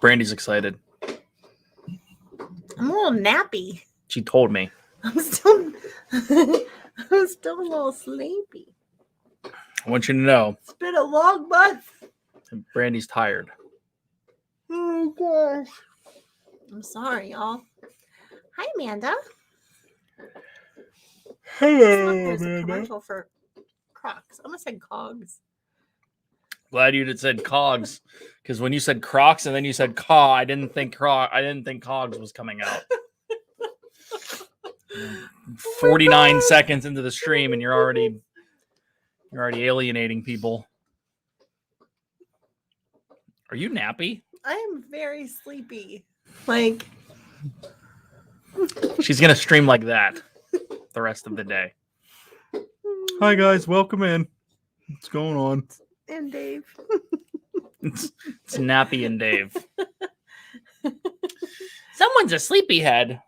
Brandy's excited. I'm a little nappy. She told me. I'm still a little sleepy. I want you to know. It's been a long month. Brandy's tired. Oh gosh. I'm sorry, y'all. Hi, Amanda. Hello, There's a commercial for Crocs. I almost said Cogs. Glad you said Cogs, because when you said Crocs and then you said Caw, I didn't think Cogs was coming out. 49 seconds into the stream, and you're already alienating people. Are you nappy? I am very sleepy. Like, she's gonna stream like that the rest of the day. Hi guys, welcome in. What's going on? And Dave. It's Nappy and Dave. Someone's a sleepyhead.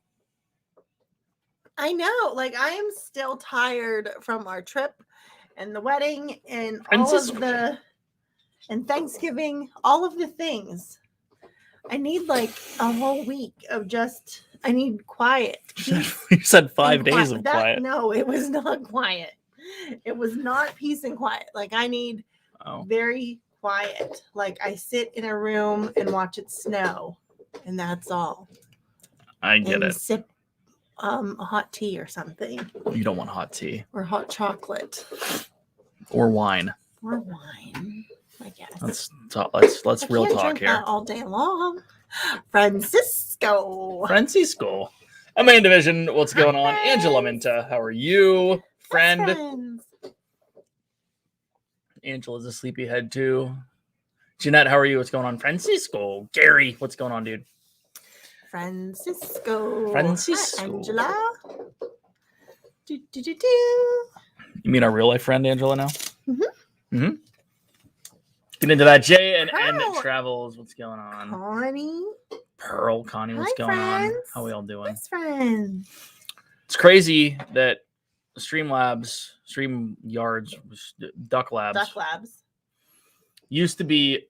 I know. Like, I am still tired from our trip and the wedding and and Thanksgiving, all of the things. I need like a whole week of I need quiet. You said 5 days of quiet. No, it was not quiet. It was not peace and quiet. Like, I need very quiet. Like, I sit in a room and watch it snow, and that's all. I get it. Sip a hot tea or something. You don't want hot tea. Or hot chocolate. Or wine. Or wine, I guess. Let's real talk drink here. That all day long. Francisco. Amanda Division, what's going on? Angela Minta, how are you, friend? Angela's a sleepyhead too. Jeanette, how are you? What's going on? Francisco. Gary, what's going on, dude? Francisco. Hi, Angela. You mean our real life friend, Angela, now? Mm-hmm. Get into that. Jay and N Travels. What's going on? Connie, what's going on? How are we all doing? Best friends. It's crazy that Duck Labs used to be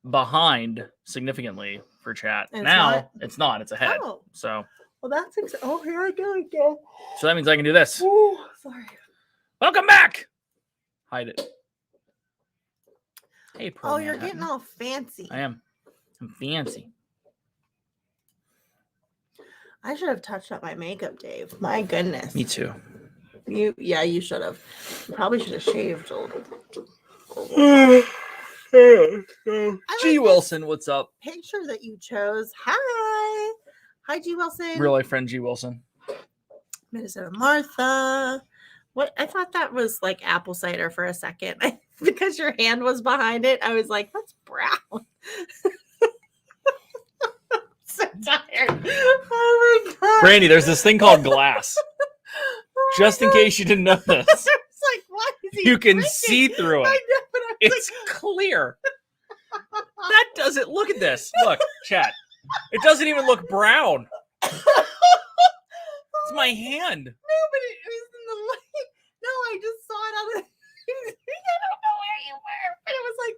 behind significantly for chat. Now it's not. It's ahead. Oh. So. Well, that's here I go again. So that means I can do this. Ooh, sorry. Welcome back. Hide it. Hey, Pearl. You're getting all fancy. I am. I'm fancy. I should have touched up my makeup, Dave. My goodness. Me too. You should have. You probably should have shaved a little. G. Wilson, what's up? Picture that you chose. Hi, G. Wilson. Real life friend G. Wilson. Minnesota Martha. What? I thought that was like apple cider for a second. Because your hand was behind it, I was like, that's brown. So tired. Oh my god. Brandy, there's this thing called glass. Just in case you didn't know this. I was like, why is he You can drinking? see through it. I know, but I was It's clear. That doesn't look at this. Look, chat. It doesn't even look brown. It's my hand. No, but it was in the light. No, I just saw it on the I don't know where you were, but it was like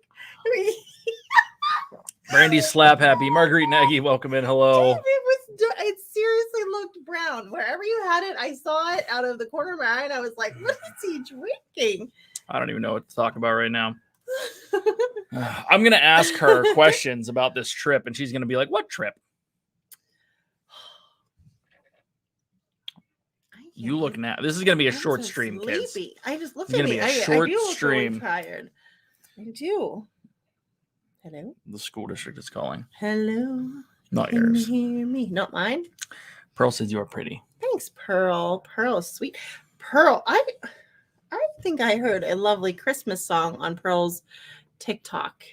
Brandy's slap happy. Marguerite Nagy, welcome in. Hello. It seriously looked brown. Wherever you had it, I saw it out of the corner of my eye, and I was like, what is he drinking? I don't even know what to talk about right now. I'm going to ask her questions about this trip, and she's going to be like, what trip? You look now. This is going to be a short stream, kids. I just looked at me. I do look stream. Really tired. I do. Hello? The school district is calling. Hello? Not Can yours. you hear me? Not mine? Pearl says you are pretty. Thanks, Pearl. Pearl is sweet. Pearl, I think I heard a lovely Christmas song on Pearl's TikTok.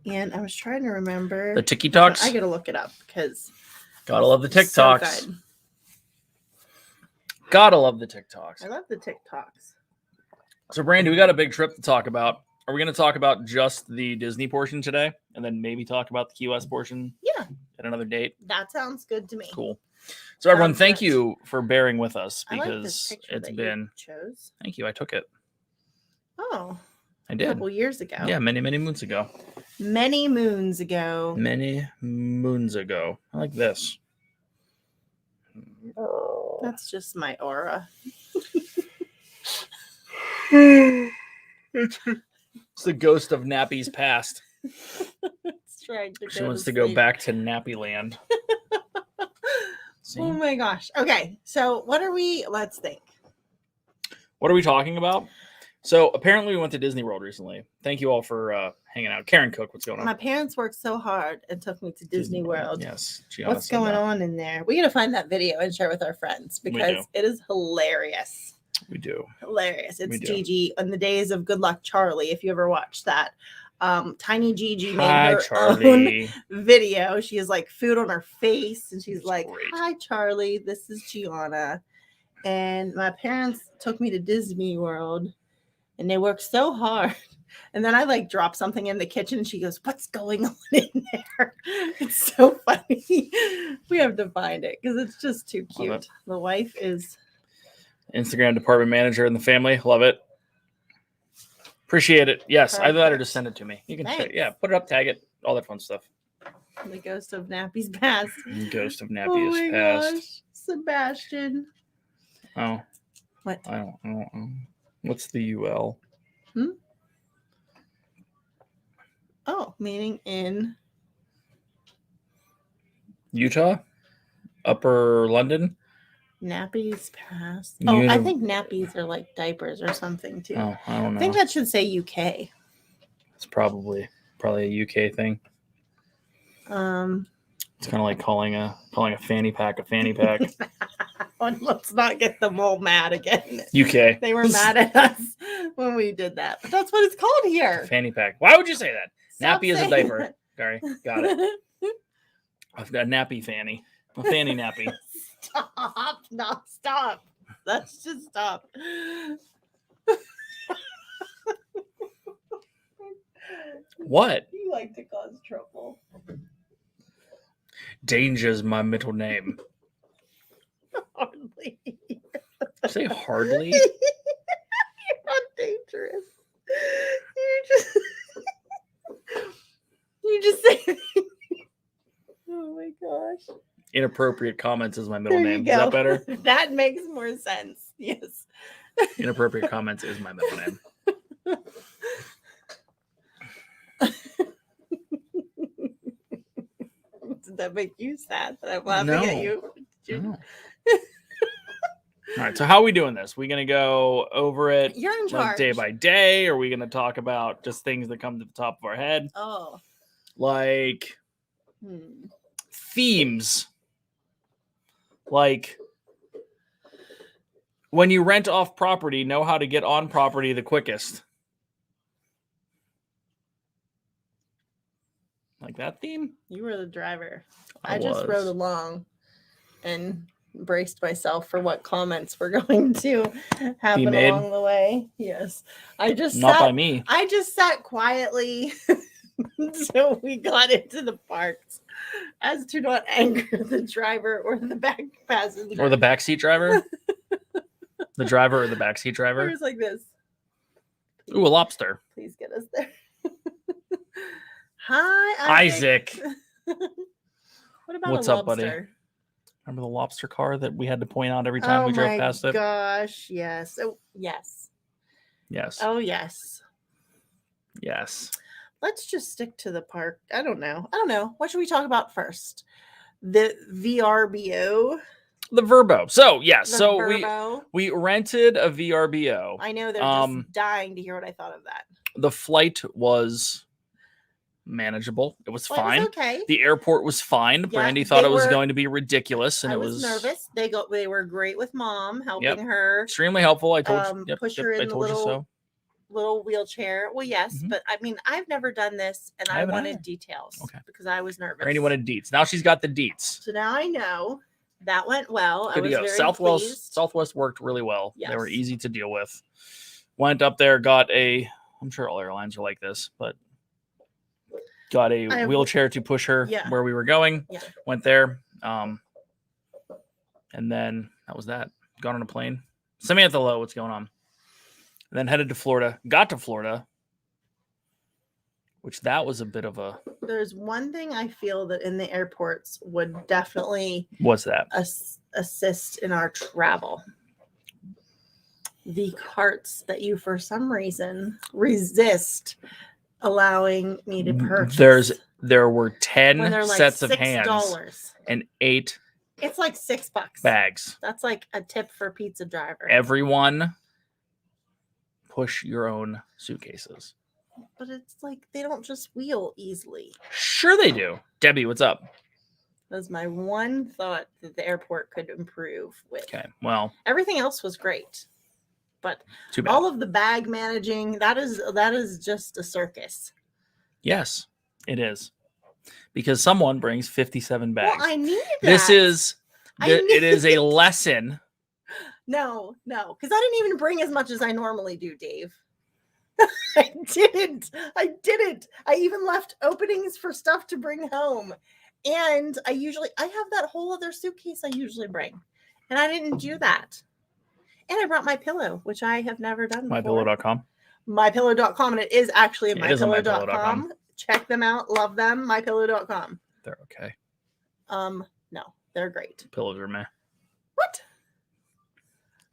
And I was trying to remember. The TikToks? I got to look it up because. Gotta love the TikToks. So Gotta love the TikToks. I love the TikToks. So, Brandy, we got a big trip to talk about. Are we going to talk about just the Disney portion today and then maybe talk about the Key West portion at another date? That sounds good to me. Cool. So, everyone, thank you for bearing with us because it's been. Chose. Thank you. I took it. Oh. I did. A couple years ago. Yeah, many, many moons ago. Many moons ago. Many moons ago. I like this. That's just my aura. It's the ghost of Nappy's past. She wants to go back to Nappy Land. Oh my gosh. Okay, so let's think. What are we talking about? So apparently we went to Disney World recently. Thank you all for hanging out. Karen Cook, what's going on? My parents worked so hard and took me to Disney World. Yes. What's going on in there? We got to find that video and share with our friends because it is hilarious. We do. Hilarious. It's Gigi on the days of Good Luck Charlie, if you ever watched that. Tiny Gigi made her own video. She has like food on her face and she's like, great. Hi, Charlie. This is Gianna. And my parents took me to Disney World and they worked so hard. And then I like dropped something in the kitchen and she goes, what's going on in there? It's so funny. We have to find it because it's just too cute. The wife is Instagram department manager in the family. Love it. Appreciate it. Yes, I let her just send it to me. You can put it up, tag it, all that fun stuff. The ghost of Nappy's past. Ghost of Nappy's past. Gosh. Sebastian. Oh. What? I don't know. What's the UL? Oh, meaning in Utah? Upper London? Nappies past. Oh, I think nappies are like diapers or something too. Oh, I don't know. I think that should say UK. It's probably a UK thing. It's kind of like calling a fanny pack a fanny pack. Let's not get them all mad again. UK. They were mad at us when we did that, but that's what it's called here. Fanny pack. Why would you say that? Nappy is a diaper. Sorry, got it. I've got nappy fanny. A fanny nappy. Stop. No, stop. Let's just stop. What? You like to cause trouble. Danger's my middle name. Hardly. Say hardly? You're not dangerous. You just say. Oh my gosh. Inappropriate comments is my middle name. Is that better? That makes more sense. Yes. Inappropriate comments is my middle name. Did that make you sad that I'm laughing at you? No. All right, so how are we doing this? We gonna go over it You're in charge. Day by day? Or are we gonna talk about just things that come to the top of our head? Oh. Like themes. Like when you rent off property, know how to get on property the quickest. Like that theme? You were the driver. I just rode along and braced myself for what comments were going to happen along the way. Yes. I just sat quietly until we got into the parks as to not anger the driver or the back passenger. Or the backseat driver? The driver or the backseat driver? It was like this. Ooh, a lobster. Please get us there. Hi, Isaac. What about what's a up, buddy? Remember the lobster car that we had to point out every time we drove past it? Oh my gosh, yes. Oh, yes. Yes. Oh, yes. Yes. Let's just stick to the park. I don't know. What should we talk about first? The VRBO? The Verbo. So, yes. We rented a VRBO. I know they're just dying to hear what I thought of that. The flight was manageable. It was fine. Was okay. The airport was fine. Yeah, Brandy thought it was going to be ridiculous, and I it was nervous. They were great with Mom, helping her. Extremely helpful. I told you. Push her in the little wheelchair. Well, yes, but I mean, I've never done this, and I wanted details because I was nervous. Brandy wanted deets. Now she's got the deets. So now I know that went well. Good to go. Southwest worked really well. Yes. They were easy to deal with. Went up there, got I'm sure all airlines are like this, but got a wheelchair to push her where we were going. Yeah. Went there. And then that was that. Got on a plane. Samantha Lowe, what's going on? And then headed to Florida. Got to Florida. which that was a bit of a... There's one thing I feel that in the airports would definitely... What's that? Assist in our travel. The carts that you, for some reason, resist allowing me to purchase. There were 10 like sets of hands and 8 It's like $6 bags. That's like a tip for pizza driver. Everyone push your own suitcases. But it's like they don't just wheel easily. Sure they do. Debbie, what's up? That's my one thought that the airport could improve with. Okay, well. Everything else was great. But too bad. All of the bag managing, that is just a circus. Yes, it is. Because someone brings 57 bags. Well, I need that. It is a lesson. No, because I didn't even bring as much as I normally do, Dave. I didn't. I even left openings for stuff to bring home. And I have that whole other suitcase I usually bring. And I didn't do that. And I brought my pillow, which I have never done before. MyPillow.com. MyPillow.com. And it is actually at MyPillow.com. Check them out. Love them. MyPillow.com. They're okay. No, they're great. Pillows are meh. What?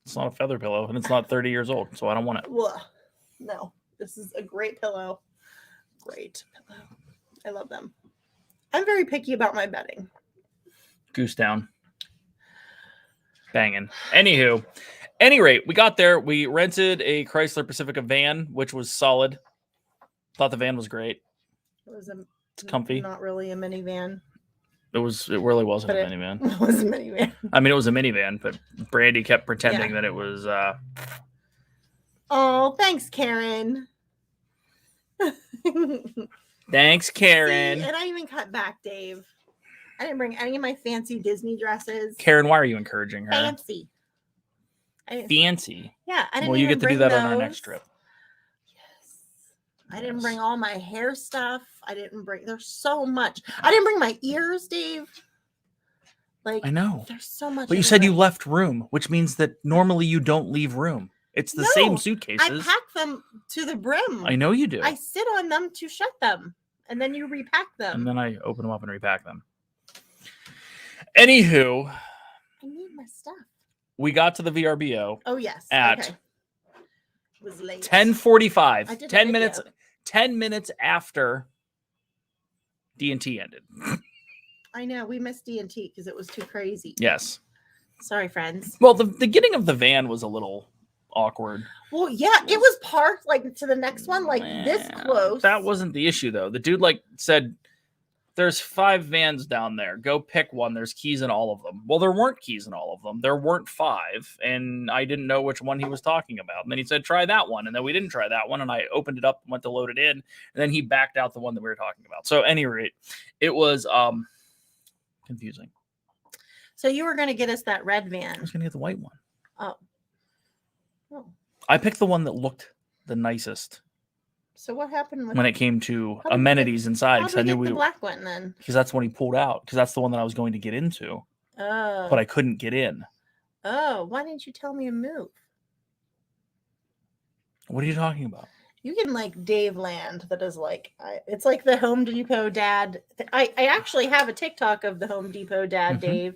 It's not a feather pillow, and it's not 30 years old, so I don't want it. Ugh. No, this is a great pillow. Great pillow. I love them. I'm very picky about my bedding. Goose down. Banging. Anywho, any rate, we got there. We rented a Chrysler Pacifica van, which was solid. Thought the van was great. It's comfy. Not really a minivan. It really wasn't a minivan. It was a minivan. I mean, it was a minivan, but Brandy kept pretending that it was. Oh, thanks, Karen. Thanks, Karen. See, and I even cut back, Dave. I didn't bring any of my fancy Disney dresses. Karen, why are you encouraging her? Fancy. Fancy. Yeah, I didn't. Well, you get to do that on our next trip. I didn't bring all my hair stuff. There's so much. I didn't bring my ears, Dave. Like, I know. There's so much. But you said you left room, which means that normally you don't leave room. It's the same suitcases. I pack them to the brim. I know you do. I sit on them to shut them, and then you repack them. And then I open them up and repack them. Anywho. I need my stuff. We got to the VRBO. Oh, yes. At it was late. 10:45. 10 minutes. 10 minutes after D&T ended. I know. We missed D&T because it was too crazy. Yes. Sorry, friends. Well, the getting of the van was a little awkward. Well, yeah. It was parked like to the next one, like this close. That wasn't the issue, though. The dude said, there's 5 vans down there. Go pick one. There's keys in all of them. Well, there weren't keys in all of them. There weren't 5. And I didn't know which one he was talking about. And then he said, try that one. And then we didn't try that one. And I opened it up and went to load it in. And then he backed out the one that we were talking about. So at any rate, it was confusing. So you were going to get us that red van. I was going to get the white one. Oh. I picked the one that looked the nicest. So what happened when it came to amenities inside? Because I knew the black one then. Because that's when he pulled out. Because that's the one that I was going to get into. Oh. But I couldn't get in. Oh, why didn't you tell me to move? What are you talking about? You can like Dave Land. That is like it's like the Home Depot dad. I actually have a TikTok of the Home Depot dad, Dave,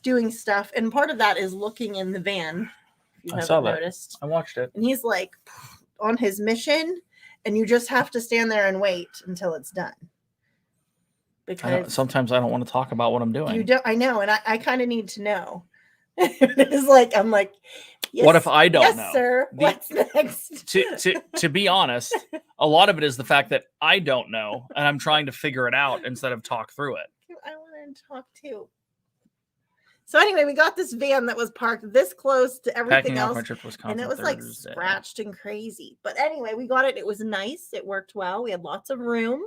doing stuff, and part of that is looking in the van. If you haven't noticed. I watched it, and he's like on his mission. And you just have to stand there and wait until it's done. Because sometimes I don't want to talk about what I'm doing. You don't. I know, and I kind of need to know. It's like I'm like, yes, what if I don't know? Yes, sir. What's next? To be honest, a lot of it is the fact that I don't know, and I'm trying to figure it out instead of talk through it. I want to talk too. So anyway, we got this van that was parked this close to everything else, and it was like scratched and crazy. But anyway, we got it. It was nice. It worked well. We had lots of room.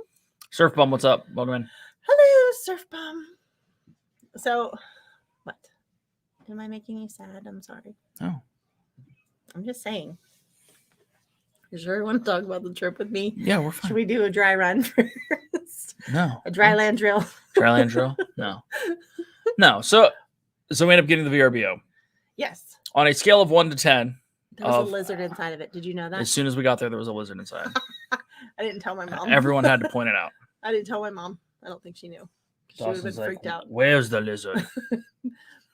Surf Bum, what's up? Welcome in. Hello, Surf Bum. So, what? Am I making you sad? I'm sorry. No. I'm just saying. You sure you want to talk about the trip with me? Yeah, we're fine. Should we do a dry run first? No. A dry land drill? Dry land drill? No. No. So we end up getting the VRBO. Yes. On a scale of 1 to 10. There was a lizard inside of it. Did you know that? As soon as we got there was a lizard inside. I didn't tell my mom. Everyone had to point it out. I didn't tell my mom. I don't think she knew. She would have been freaked out. Where's the lizard?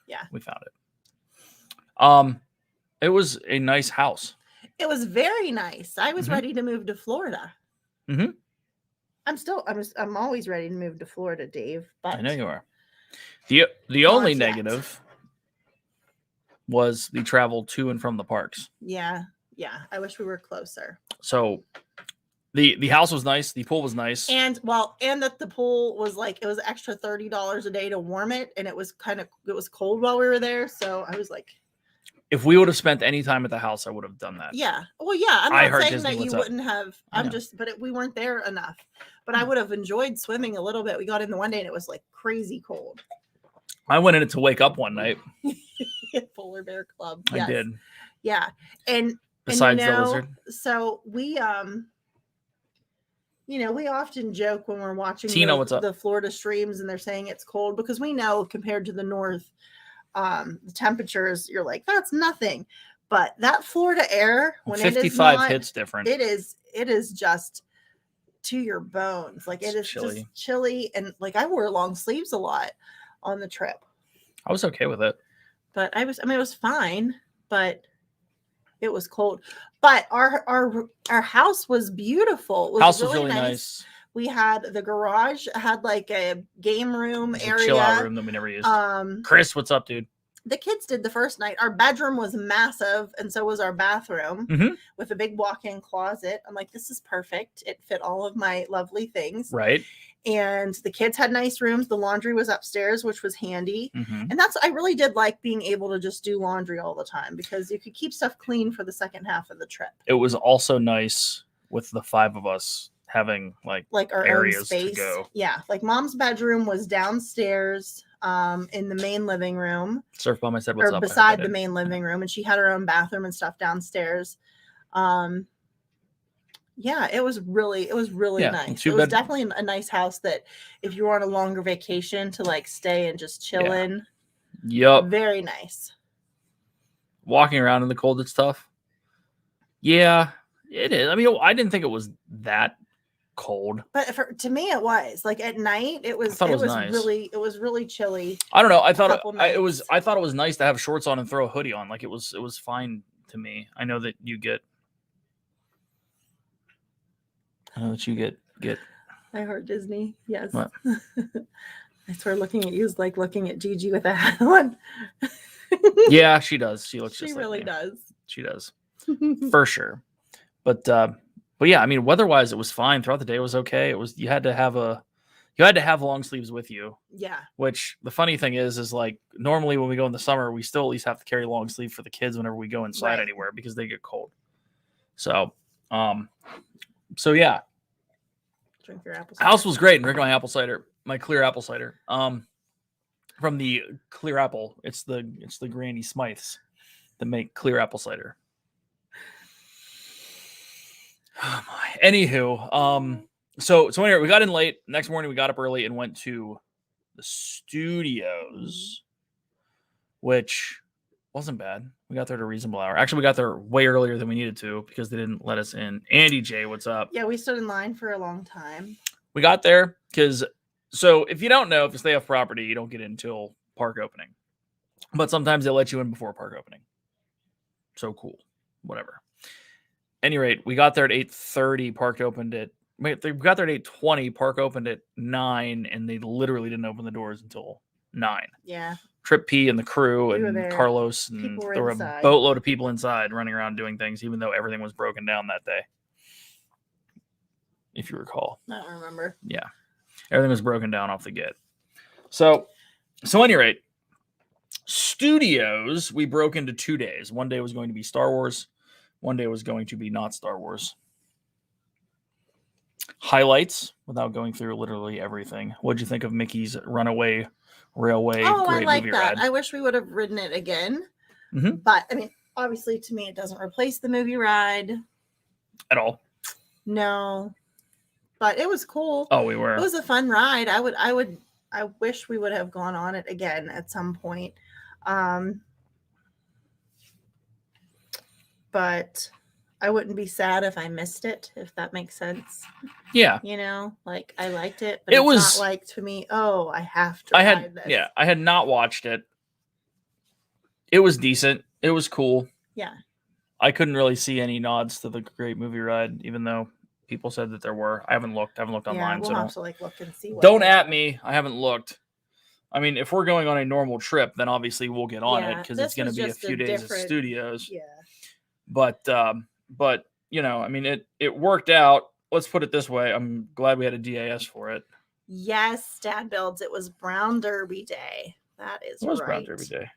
Yeah. We found it. It was a nice house. It was very nice. I was ready to move to Florida. Mm-hmm. I'm always ready to move to Florida, Dave. But I know you are. The only negative was the travel to and from the parks. Yeah. I wish we were closer. So the house was nice. The pool was nice. And that the pool was like, it was extra $30 a day to warm it. And it was cold while we were there. So I was like, if we would have spent any time at the house, I would have done that. Yeah. Well, yeah. I'm not saying that you wouldn't have. We weren't there enough. But I would have enjoyed swimming a little bit. We got in the one day and it was like crazy cold. I went in it to wake up one night. Polar Bear Club. I did. Yeah. And besides the lizard. So we we often joke when we're watching the Florida streams and they're saying it's cold because we know compared to the north, the temperatures, you're like, that's nothing. But that Florida air, when 55 hits different. It is just to your bones. Like it's chilly. Just chilly. And like I wore long sleeves a lot on the trip. I was okay with it. But it was fine, but it was cold. But our house was beautiful. It was really nice. We had the garage had like a game room area. Chill out room that we never used. Chris, what's up, dude? The kids did the first night. Our bedroom was massive, and so was our bathroom with a big walk-in closet. I'm like, this is perfect. It fit all of my lovely things. Right. And the kids had nice rooms. The laundry was upstairs, which was handy. And I really did like being able to just do laundry all the time because you could keep stuff clean for the second half of the trip. It was also nice with the five of us having like our areas own space to go. Yeah. Like mom's bedroom was downstairs in the main living room. Surf Bomb, I said what's up. Beside the main living room. And she had her own bathroom and stuff downstairs. Yeah, it was really nice. It was definitely a nice house that if you were on a longer vacation to like stay and just chill in. Yep. Very nice. Walking around in the cold, it's tough. Yeah, it is. I mean, I didn't think it was that cold, but to me it was like at night it was nice. really chilly. I don't know. I thought it was nice to have shorts on and throw a hoodie on. Like it was fine to me. I know that you get I heard Disney. Yes. What? I swear looking at you is like looking at Gigi with a hat on. Yeah, she does. She looks she just really like me. Does. She does. For sure. But yeah, I mean, weather-wise, it was fine. Throughout the day, it was okay. It was you had to have long sleeves with you. Yeah. Which the funny thing is like normally when we go in the summer, we still at least have to carry long sleeve for the kids whenever we go inside anywhere because they get cold. So yeah. Drink your apple cider. House was great and drink my clear apple cider. From the Clear Apple, it's the Granny Smythes that make clear apple cider. Oh my. Anywho, so anyway, we got in late. Next morning, we got up early and went to the studios, which wasn't bad. We got there at a reasonable hour. Actually, we got there way earlier than we needed to because they didn't let us in. Andy J, what's up? Yeah, we stood in line for a long time. We got there because, so if you don't know, if you stay off property, you don't get in until park opening. But sometimes they let you in before park opening. So cool. Whatever. Any rate, we got there at 8:30. Park opened at. We got there at 8:20. Park opened at 9, and they literally didn't open the doors until 9. Yeah. Trip P and the crew and Carlos, and there were a boatload of people inside running around doing things, even though everything was broken down that day. If you recall. I don't remember. Yeah. Everything was broken down off the get. So any rate, studios, we broke into 2 days. One day was going to be Star Wars. One day was going to be not Star Wars. Highlights, without going through literally everything. What'd you think of Mickey's Runaway Railway? Oh, I like that. Ride? I wish we would have ridden it again. Mm-hmm. But, I mean, obviously, to me, it doesn't replace the movie ride. At all? No. But it was cool. Oh, we were. It was a fun ride. I wish we would have gone on it again at some point. But I wouldn't be sad if I missed it, if that makes sense. Yeah. You know, like I liked it, but It it's was not like to me, oh, I have to ride this. Yeah, I had not watched it. It was decent. It was cool. Yeah. I couldn't really see any nods to the Great Movie Ride, even though people said that there were. I haven't looked online. We'll so have to like look and see. Don't at me. I haven't looked. I mean, if we're going on a normal trip, then obviously we'll get on it because it's going to be a few days of studios. Yeah. But you know, I mean, it worked out. Let's put it this way. I'm glad we had a DAS for it. Yes, Dad builds. It was Brown Derby Day. That is right. It was Brown Derby Day.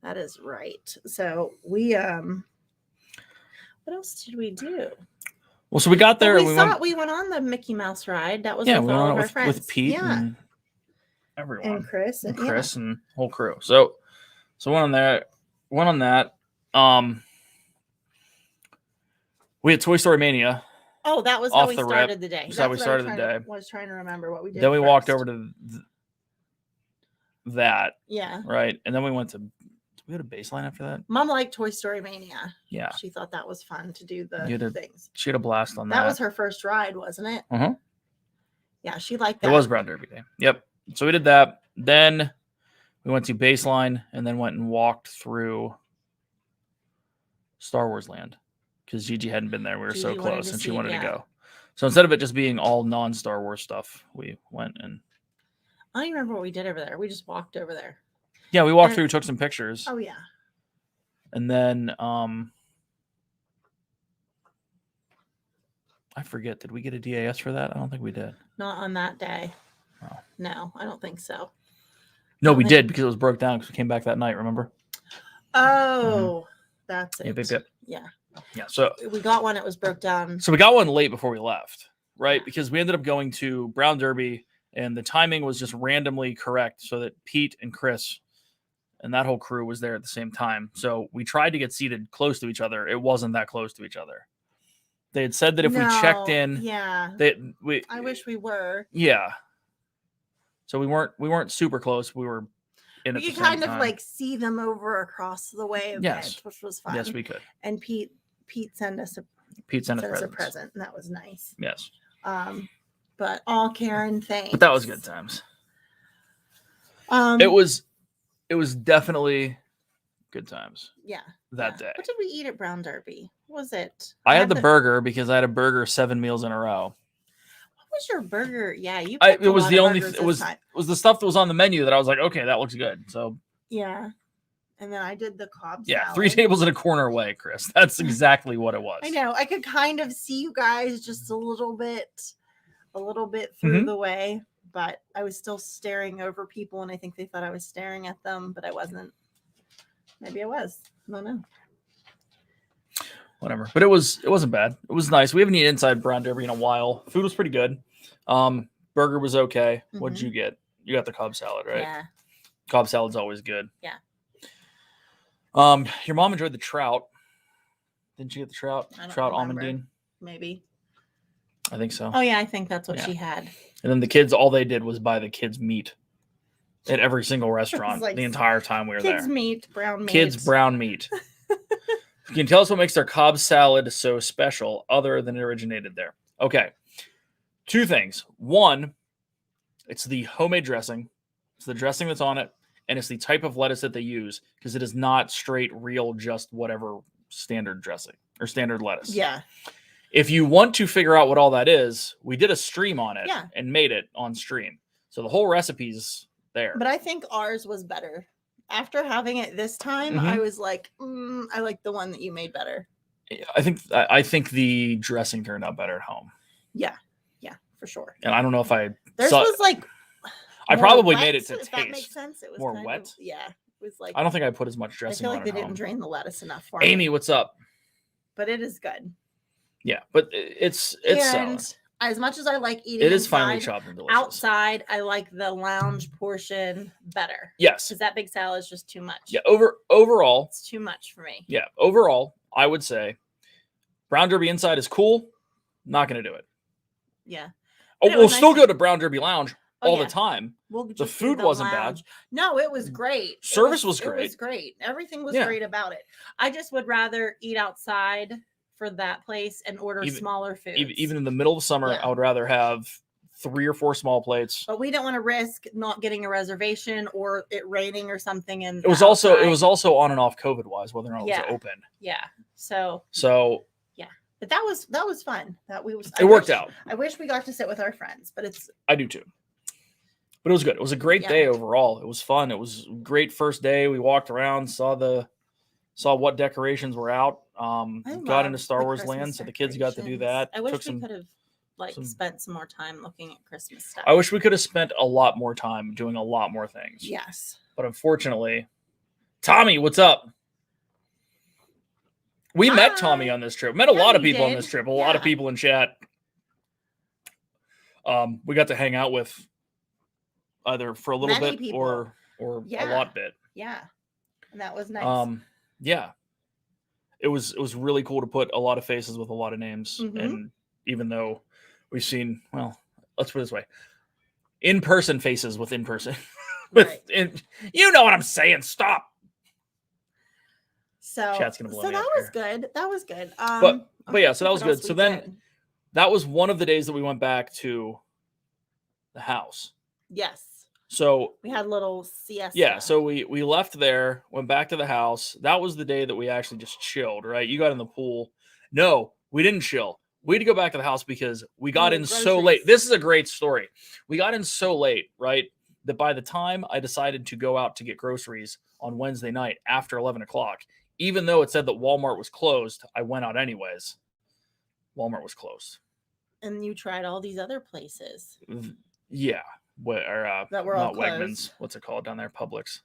That is right. So we what else did we do? Well, so we got there. We went on the Mickey Mouse ride. That was with all of our friends. With Pete and everyone. And Chris. And whole crew. So went on that. We had Toy Story Mania. Oh, that was how we started the day. That's how we started the day. I was trying to remember what we did. Then we walked over to that. Yeah. Right. And then we went to we had a baseline after that. Mom liked Toy Story Mania. Yeah. She thought that was fun to do the things. She had a blast on that. That was her first ride, wasn't it? Uh-huh. Yeah, she liked that. It was Brown Derby Day. Yep. So we did that. Then we went to baseline and then went and walked through Star Wars Land because Gigi hadn't been there. We were so close and she wanted to go. So instead of it just being all non-Star Wars stuff, we went and I don't even remember what we did over there. We just walked over there. Yeah, we walked through, took some pictures. Oh, yeah. And then, I forget, did we get a DAS for that? I don't think we did. Not on that day. Oh. No, I don't think so. No, we did because it was broke down because we came back that night, remember? Oh, that's it. Yeah. Yeah, so we got one, it was broke down. So we got one late before we left, right? Because we ended up going to Brown Derby and the timing was just randomly correct so that Pete and Chris and that whole crew was there at the same time. So we tried to get seated close to each other. It wasn't that close to each other. They had said that if we checked in, I wish we were. Yeah. So we weren't super close. We were in. You kind of like see them over across the way of it, which was fun. Yes, we could. And Pete sent us a present, and that was nice. Yes. But all Karen thanks. But that was good times. It was definitely good times. Yeah. That day. What did we eat at Brown Derby? What was it? I had the burger because I had a burger 7 meals in a row. What was your burger? Yeah, it was the only. It was the stuff that was on the menu that I was like, okay, that looks good. So. Yeah. And then I did the Cobb salad. Yeah, 3 tables in a corner away, Chris. That's exactly what it was. I know. I could kind of see you guys just a little bit through the way. But I was still staring over people, and I think they thought I was staring at them, but I wasn't. Maybe I was. I don't know. Whatever. But it wasn't bad. It was nice. We haven't eaten inside Brown Derby in a while. Food was pretty good. Burger was okay. What did you get? You got the Cobb salad, right? Yeah. Cobb salad's always good. Yeah. Your mom enjoyed the trout. Didn't you get the trout? Trout almondine? Maybe. I think so. Oh yeah, I think that's what she had. And then the kids, all they did was buy the kids' meat at every single restaurant the entire time we were there. Kids' meat, brown meat. Kids' brown meat. Can you tell us what makes their Cobb salad so special other than it originated there? Okay. 2 things. One, it's the homemade dressing. It's the dressing that's on it. And it's the type of lettuce that they use because it is not straight, real, just whatever standard dressing or standard lettuce. Yeah. If you want to figure out what all that is, we did a stream on it and made it on stream. So the whole recipe's there. But I think ours was better. After having it this time, I was like, I like the one that you made better. I think the dressing turned out better at home. Yeah, for sure. And I don't know if theirs was like I probably made it to taste. That makes sense. It was more wet. It was like I don't think I put as much dressing. I feel like on they at didn't home. drain the lettuce enough for Amy, what's up? But it is good. Yeah, but it's solid. As much as I like eating, it is finely chopped and delicious. Outside, I like the lounge portion better. Yes, because that big salad is just too much. Yeah, overall, it's too much for me. Yeah, overall, I would say Brown Derby inside is cool. Not going to do it. Yeah. Oh, we'll still go to Brown Derby Lounge all the time. The food wasn't bad. No, it was great. Service was great. It was great. Everything was great about it. I just would rather eat outside for that place and order smaller foods. Even in the middle of summer, I would rather have 3 or 4 small plates. But we don't want to risk not getting a reservation or it raining or something. And it was also on and off COVID wise whether or not it was open. Yeah. So yeah, but that was fun. It worked out. I wish we got to sit with our friends, but I do too. But it was good. It was a great day overall. It was fun. It was a great first day. We walked around, saw what decorations were out. Got into Star Wars land, so the kids got to do that. I wish we could have spent some more time looking at Christmas stuff. I wish we could have spent a lot more time doing a lot more things. Yes. But unfortunately, Tommy, what's up? We met Tommy on this trip. Met a lot of people on this trip. A lot of people in chat. We got to hang out with either for a little bit or a lot bit. Yeah. And that was nice. Yeah. It was really cool to put a lot of faces with a lot of names. Mm-hmm. And even though we've seen, well, let's put it this way, in-person faces with in-person. You know what I'm saying. Stop. So, chat's gonna blow me that up was here. good. That was good. But yeah, so that was good. So then that was one of the days that we went back to the house. Yes. So we had a little siesta. Yeah, so we left there, went back to the house. That was the day that we actually just chilled, right? You got in the pool. No, we didn't chill. We had to go back to the house because we got in so late. This is a great story. We got in so late, right, that by the time I decided to go out to get groceries on Wednesday night after 11 o'clock, even though it said that Walmart was closed, I went out anyways. Walmart was closed. And you tried all these other places. Yeah. That were all not Wegmans. What's it called down there? Publix.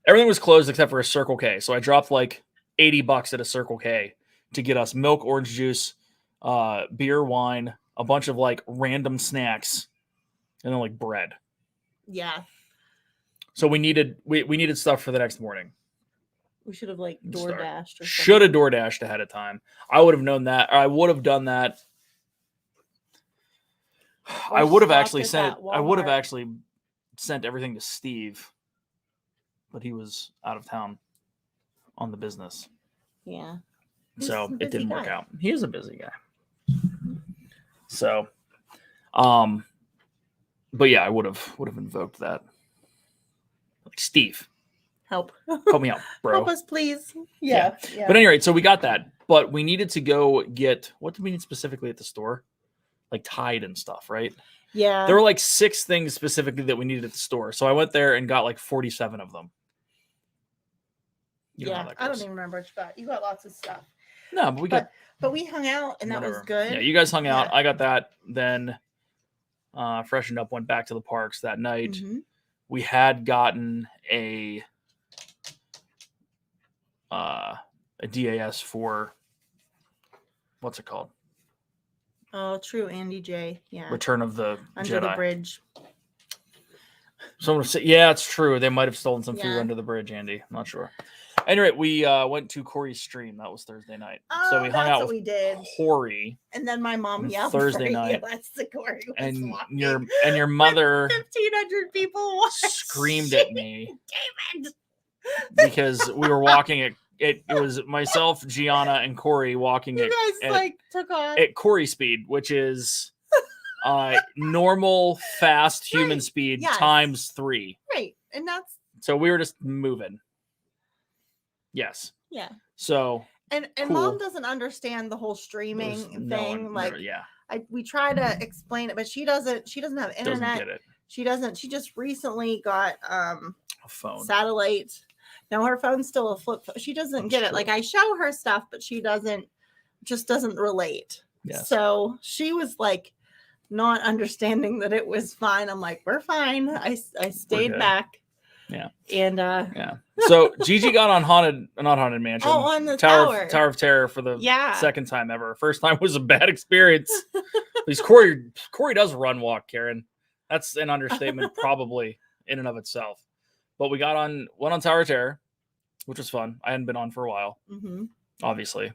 Everything was closed except for a Circle K. So I dropped like $80 at a Circle K to get us milk, orange juice, beer, wine, a bunch of like random snacks, and then like bread. Yeah. So we needed stuff for the next morning. We should have like DoorDashed. Should have DoorDashed ahead of time. I would have known that. Or I would have done that. I would have actually sent everything to Steve, but he was out of town on the business. Yeah. So it didn't work out. He is a busy guy. So, but yeah, I would have invoked that. Like, Steve, help me out, bro. Help us, please. Yeah. But anyway, so we got that, but we needed to go get, what did we need specifically at the store? Like Tide and stuff, right? Yeah. There were like 6 things specifically that we needed at the store. So I went there and got like 47 of them. I don't even remember what you got. You got lots of stuff. No, but we hung out and that was good. Yeah, you guys hung out. I got that. Then freshened up, went back to the parks that night. Mm-hmm. We had gotten a DAS for, what's it called? Oh, true. Andy J. Yeah. Return of the Under Jedi. The bridge. Someone said, yeah, it's true. They might have stolen some food under the bridge, Andy. I'm not sure. Anyway, we went to Corey's stream. That was Thursday night. Oh, so we hung out with Corey. And then then my mom yelled Thursday night. That's the Corey was and walking. your mother 1,500 people screamed at me. David. Because we were walking at it was myself, Gianna, and Corey walking took off at Corey speed, which is normal fast human speed times 3. Right. And that's so we were just moving. Yes. Yeah. So and cool. Mom doesn't understand the whole streaming thing. We try to explain it, but she doesn't have internet. Doesn't get it. She just recently got a phone. Satellite. No, her phone's still a flip phone. She doesn't get it. Like, I show her stuff, but she doesn't relate. Yes. So she was like not understanding that it was fine. I'm like, we're fine. I stayed back. Yeah. And yeah. So Gigi got on not Haunted Mansion. Oh, on the Tower of Terror for the second time ever. First time was a bad experience. At least Corey does run walk, Karen. That's an understatement probably in and of itself. But we went on Tower of Terror, which was fun. I hadn't been on for a while, obviously.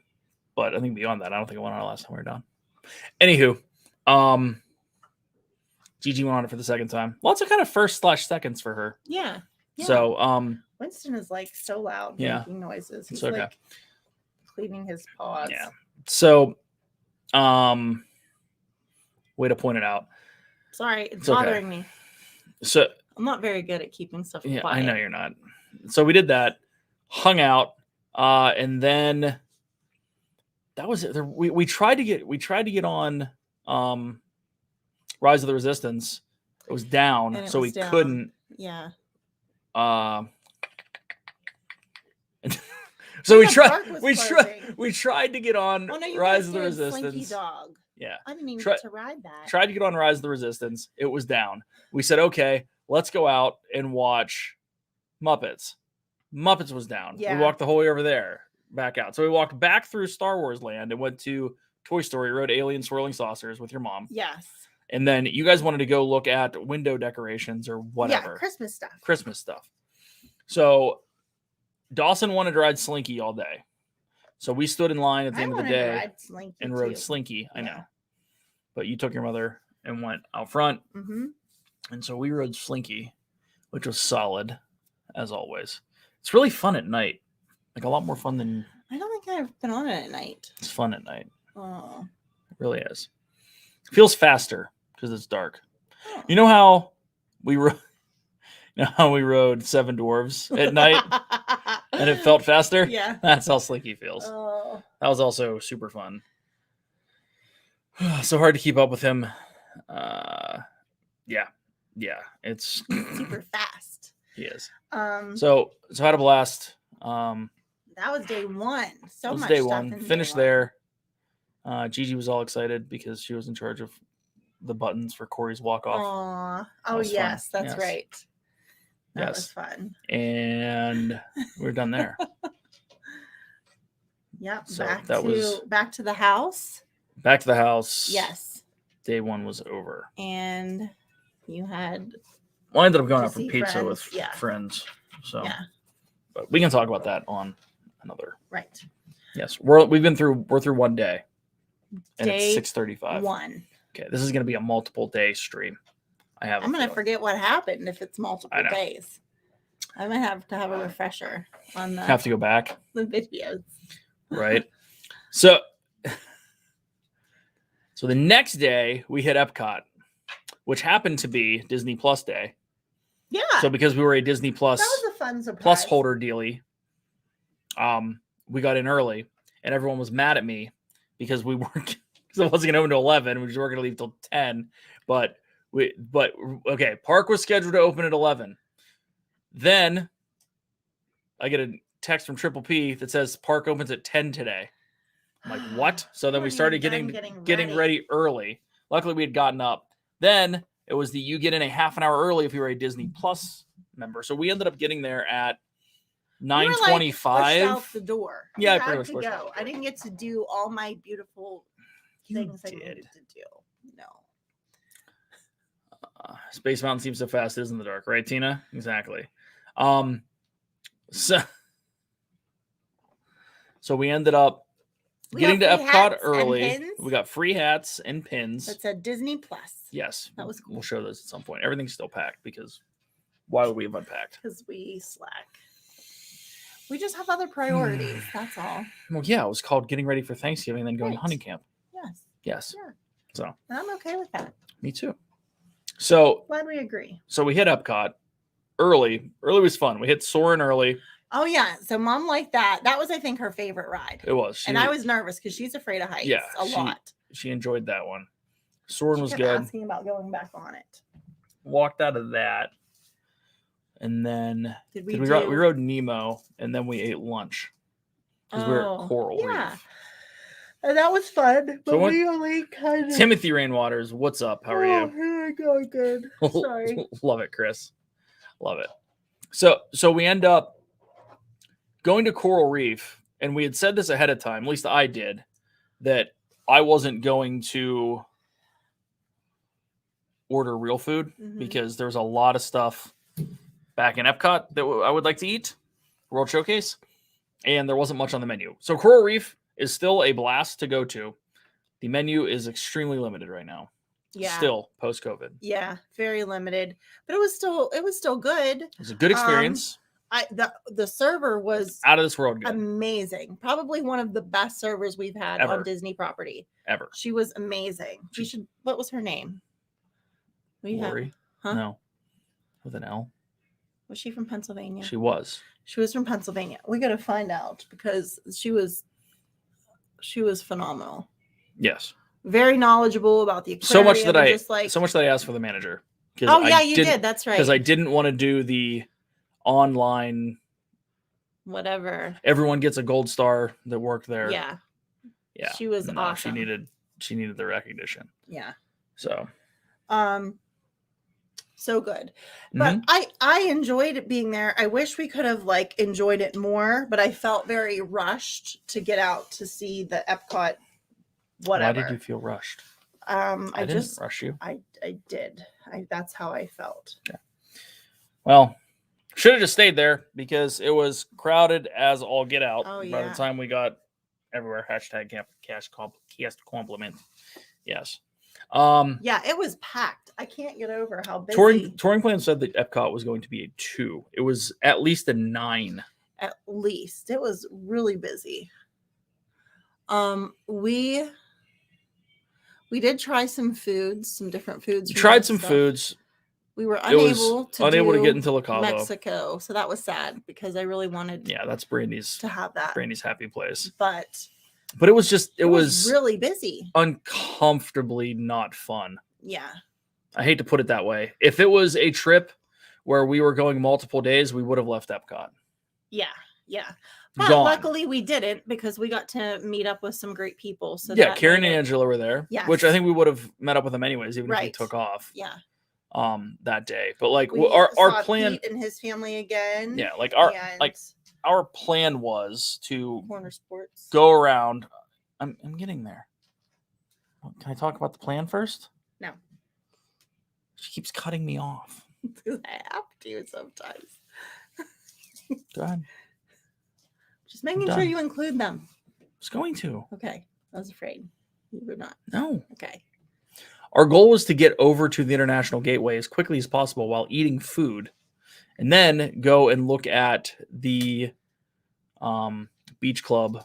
But I think beyond that, I don't think I went on it last time we were done. Anywho, Gigi went on it for the second time. Lots of kind of first/seconds for her. Yeah. So Winston is like so loud making noises. He's like cleaning his paws. Yeah. So, way to point it out. Sorry, it's bothering me. So I'm not very good at keeping stuff quiet. I know you're not. So we did that, hung out, and then that was it. We tried to get on Rise of the Resistance. It was down, so we couldn't. Yeah. So we tried to get on Rise of the Resistance. Slinky Dog. Yeah. I didn't even get to ride that. Tried to get on Rise of the Resistance. It was down. We said, okay, let's go out and watch Muppets. Muppets was down. Yeah. We walked the whole way over there, back out. So we walked back through Star Wars Land and went to Toy Story, rode Alien Swirling Saucers with your mom. Yes. And then you guys wanted to go look at window decorations or whatever. Yeah, Christmas stuff. Christmas stuff. So Dawson wanted to ride Slinky all day. So we stood in line at the end of the day and rode Slinky. I know. But you took your mother and went out front. Mm-hmm. And so we rode Slinky, which was solid, as always. It's really fun at night. Like a lot more fun than... I don't think I've been on it at night. It's fun at night. Oh. It really is. It feels faster because it's dark. Oh. You know how we rode... Seven Dwarves at night and it felt faster? Yeah. That's how Slinky feels. Oh. That was also super fun. So hard to keep up with him. Yeah. It's super fast. He is. So I had a blast. That was day one. So much day stuff one. Finished there. Gigi was all excited because she was in charge of the buttons for Corey's walk off. Aww. Oh yes, fun. That's right. That was fun. And we're done there. Yep. So back to the house. Back to the house. Yes. Day one was over. And you had... Well, I ended up going out for pizza with friends. So, but we can talk about that on another. Right. Yes. We're through one day. And day it's 6:35. One. Okay. This is going to be a multiple day stream. I'm going to forget what happened if it's multiple days. I might have to have a refresher on the... Have to go back. The videos. Right. So the next day we hit Epcot, which happened to be Disney Plus Day. Yeah. So because we were a Disney Plus... That was a fun surprise. Plus holder dealie, we got in early and everyone was mad at me because we weren't... Because it wasn't going to open to 11. We just weren't going to leave till 10. But park was scheduled to open at 11. Then I get a text from Triple P that says park opens at 10 today. I'm like, what? So then we started getting ready early. Luckily, we had gotten up. Then it was you get in a half an hour early if you were a Disney Plus member. So we ended up getting there at 9:25. Out the door. Yeah, I had to go. I didn't get to do all my beautiful things I needed to do. No. Space Mountain seems so fast it is in the dark, right, Tina? Exactly. So we ended up getting to Epcot early. We got free hats and pins. That said Disney Plus. Yes. That was cool. We'll show those at some point. Everything's still packed because why would we have unpacked? Because we slack. We just have other priorities. That's all. Well, yeah, it was called getting ready for Thanksgiving and then going to hunting camp. Yes. Yeah. So and I'm okay with that. Me too. So glad we agree. So we hit Epcot early. Early was fun. We hit Soarin' early. Oh yeah. So Mom liked that. That was, I think, her favorite ride. It was. And I was nervous because she's afraid of heights a lot. She enjoyed that one. Soarin' was good. Asking about going back on it. Walked out of that. And then we rode Nemo and then we ate lunch. Because we were at Coral Reef. And that was fun. But we only kind of... Timothy Rainwaters, what's up? How are you? Here we go. Good. Sorry. Love it, Chris. Love it. So we end up going to Coral Reef, and we had said this ahead of time, at least I did, that I wasn't going to order real food because there was a lot of stuff back in Epcot that I would like to eat, World Showcase, and there wasn't much on the menu. So Coral Reef is still a blast to go to. The menu is extremely limited right now. Yeah. Still post-COVID. Yeah, very limited. But it was still good. It was a good experience. The server was out of this world good. Amazing. Probably one of the best servers we've had Ever. on Disney property. Ever. She was amazing. What was her name? Lori? Huh? No. With an L. Was she from Pennsylvania? She was. She was from Pennsylvania. We got to find out because she was phenomenal. Yes. Very knowledgeable about the aquarium. So much that I asked for the manager. Oh yeah, you did. That's right. Because I didn't want to do the online whatever. Everyone gets a gold star that worked there. Yeah. Yeah. She was awesome. She needed the recognition. Yeah. So. So good. But I enjoyed it being there. I wish we could have enjoyed it more, but I felt very rushed to get out to see the Epcot whatever. Why did you feel rushed? I didn't rush you. I did. That's how I felt. Yeah. Well, should have just stayed there because it was crowded as all get out. Oh, yeah. By the time we got everywhere, cash compliment. Yes. Yeah, it was packed. I can't get over how busy. Touring Plan said that Epcot was going to be a 2. It was at least a 9. At least. It was really busy. We did try some different foods. Tried some foods. We were unable to get into La Cabo, Mexico, so that was sad because I really wanted. Yeah, that's Brandy's to have that. Brandy's happy place. But it was really busy, uncomfortably not fun. Yeah, I hate to put it that way. If it was a trip where we were going multiple days, we would have left Epcot. Yeah. But luckily we didn't because we got to meet up with some great people. So yeah, Karen and Angela were there. Yes. Which I think we would have met up with them anyways, even if we took off. Yeah. That day, but our plan Pete and his family again. Yeah, our plan was to Corner Sports go around. I'm getting there. Can I talk about the plan first? No. She keeps cutting me off. I have to sometimes. Go ahead. Just making sure you include them. I was going to. Okay. I was afraid. You were not. No. Okay. Our goal was to get over to the International Gateway as quickly as possible while eating food, and then go and look at the Beach Club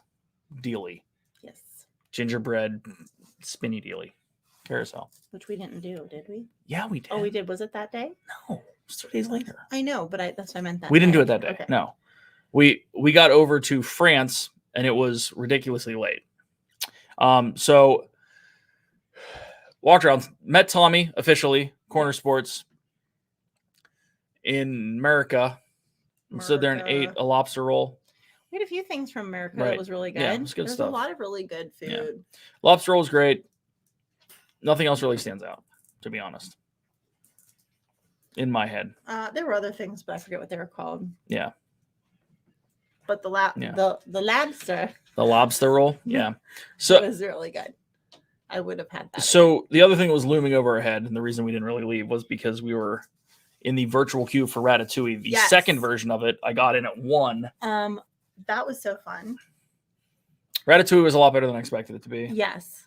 dealie. Yes. Gingerbread spinny dealie. Carousel. Which we didn't do, did we? Yeah, we did. Oh, we did. Was it that day? No. It was 3 days later. I know, but that's what I meant that we didn't do it that day. Okay. No. We got over to France, and it was ridiculously late. So... walked around, met Tommy officially, Corner Sports in America. Stood there and ate a lobster roll. We had a few things from America that was really good. Yeah, it was good stuff. There's a lot of really good food. Yeah. Lobster roll was great. Nothing else really stands out, to be honest. In my head. There were other things, but I forget what they were called. Yeah. But the lobster. The lobster roll? Yeah. So it was really good. I would have had that. So the other thing that was looming over our head, and the reason we didn't really leave was because we were in the virtual queue for Ratatouille. The second version of it, I got in at 1. That was so fun. Ratatouille was a lot better than I expected it to be. Yes.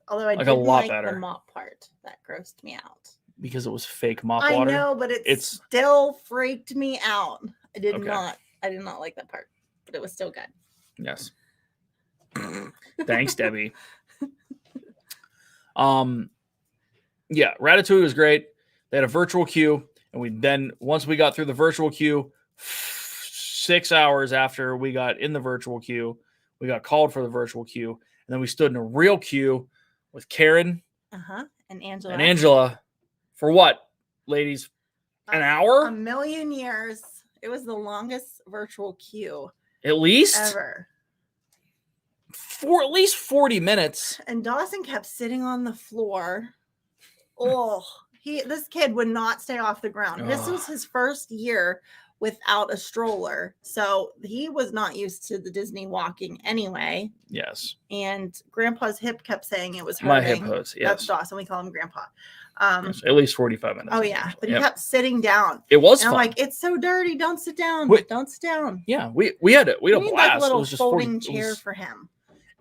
Although I didn't like the mop part. That grossed me out. Because it was fake mop water? I know, but it still freaked me out. I did not like that part, but it was still good. Yes. Thanks, Debbie. Yeah, Ratatouille was great. They had a virtual queue, and once we got through the virtual queue, 6 hours after we got in the virtual queue, we got called for the virtual queue, and then we stood in a real queue with Karen and Angela. For what, ladies? An hour? A million years. It was the longest virtual queue. At least? Ever. For at least 40 minutes. And Dawson kept sitting on the floor. Oh, this kid would not stay off the ground. Oh. This was his first year without a stroller. So he was not used to the Disney walking anyway. Yes. And Grandpa's hip kept saying it was hurting. My hip hurts, yes. That's Dawson. We call him Grandpa. Yes, at least 45 minutes. Oh, yeah. But he kept sitting down. It was fun. I'm like, it's so dirty. Don't sit down. Don't sit down. Yeah, we had a blast. Like a little folding chair for him.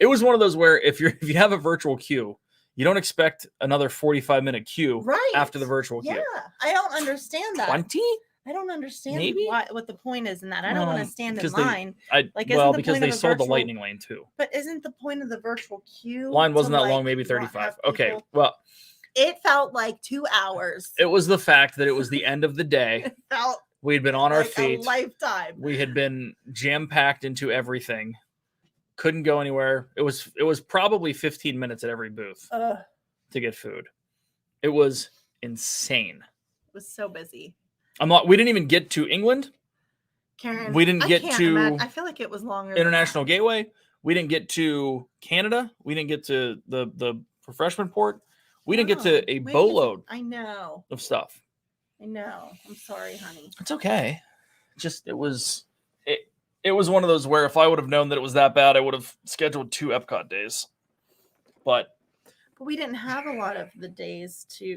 It was one of those where if you have a virtual queue, you don't expect another 45-minute queue after the virtual queue. Yeah, I don't understand that. 20? I don't understand Maybe? what the point is in that. I don't want to stand in line. Because they sold the Lightning Lane too. But isn't the point of the virtual queue? Line wasn't that long, maybe 35. Okay, well. It felt like 2 hours. It was the fact that it was the end of the day. It felt We'd been on our feet. A lifetime. We had been jam-packed into everything. Couldn't go anywhere. It was probably 15 minutes at every booth to get food. It was insane. It was so busy. We didn't even get to England. Karen, we didn't get to I feel like it was longer. International Gateway. We didn't get to Canada. We didn't get to the refreshment port. We didn't get to a boatload. I know. Of stuff. I know. I'm sorry, honey. It's okay. Just it was one of those where if I would have known that it was that bad, I would have scheduled 2 Epcot days. But we didn't have a lot of days to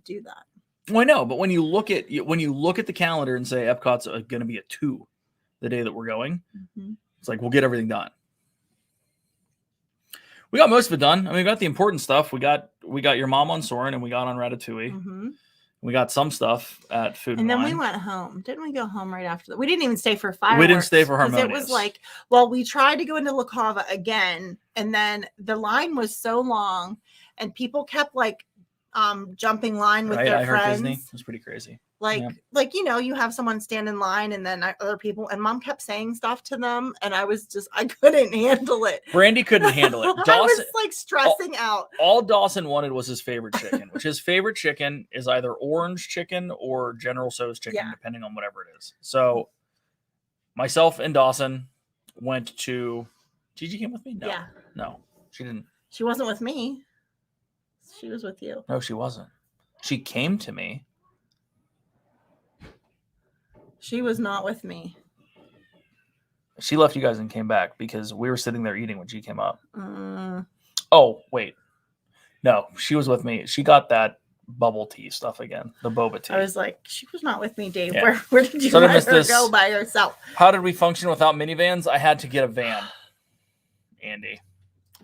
do that. Well, I know, but when you look at the calendar and say Epcot's going to be a 2 the day that we're going, it's like we'll get everything done. We got most of it done. I mean, we got the important stuff. We got your mom on Soarin', and we got on Ratatouille. We got some stuff at Food and then Wine. We went home. Didn't we go home right after that? We didn't even stay for fireworks. We didn't stay for Harmonious. It was like, well, we tried to go into La Cava again, and then the line was so long, and people kept like jumping line with their friends. Disney. It was pretty crazy. You have someone stand in line and then other people, and mom kept saying stuff to them, and I couldn't handle it. Brandy couldn't handle it. I was like stressing out. All Dawson wanted was his favorite chicken, which his favorite chicken is either orange chicken or General Tso's chicken, depending on whatever it is. So myself and Dawson went to. Gigi came with me? No. Yeah. No, she didn't. She wasn't with me. She was with you. No, she wasn't. She came to me. She was not with me. She left you guys and came back because we were sitting there eating when she came up. Oh, wait. No, she was with me. She got that bubble tea stuff again, the boba tea. I was like, she was not with me, Dave. Yeah. Where did you let her go by herself? How did we function without minivans? I had to get a van, Andy.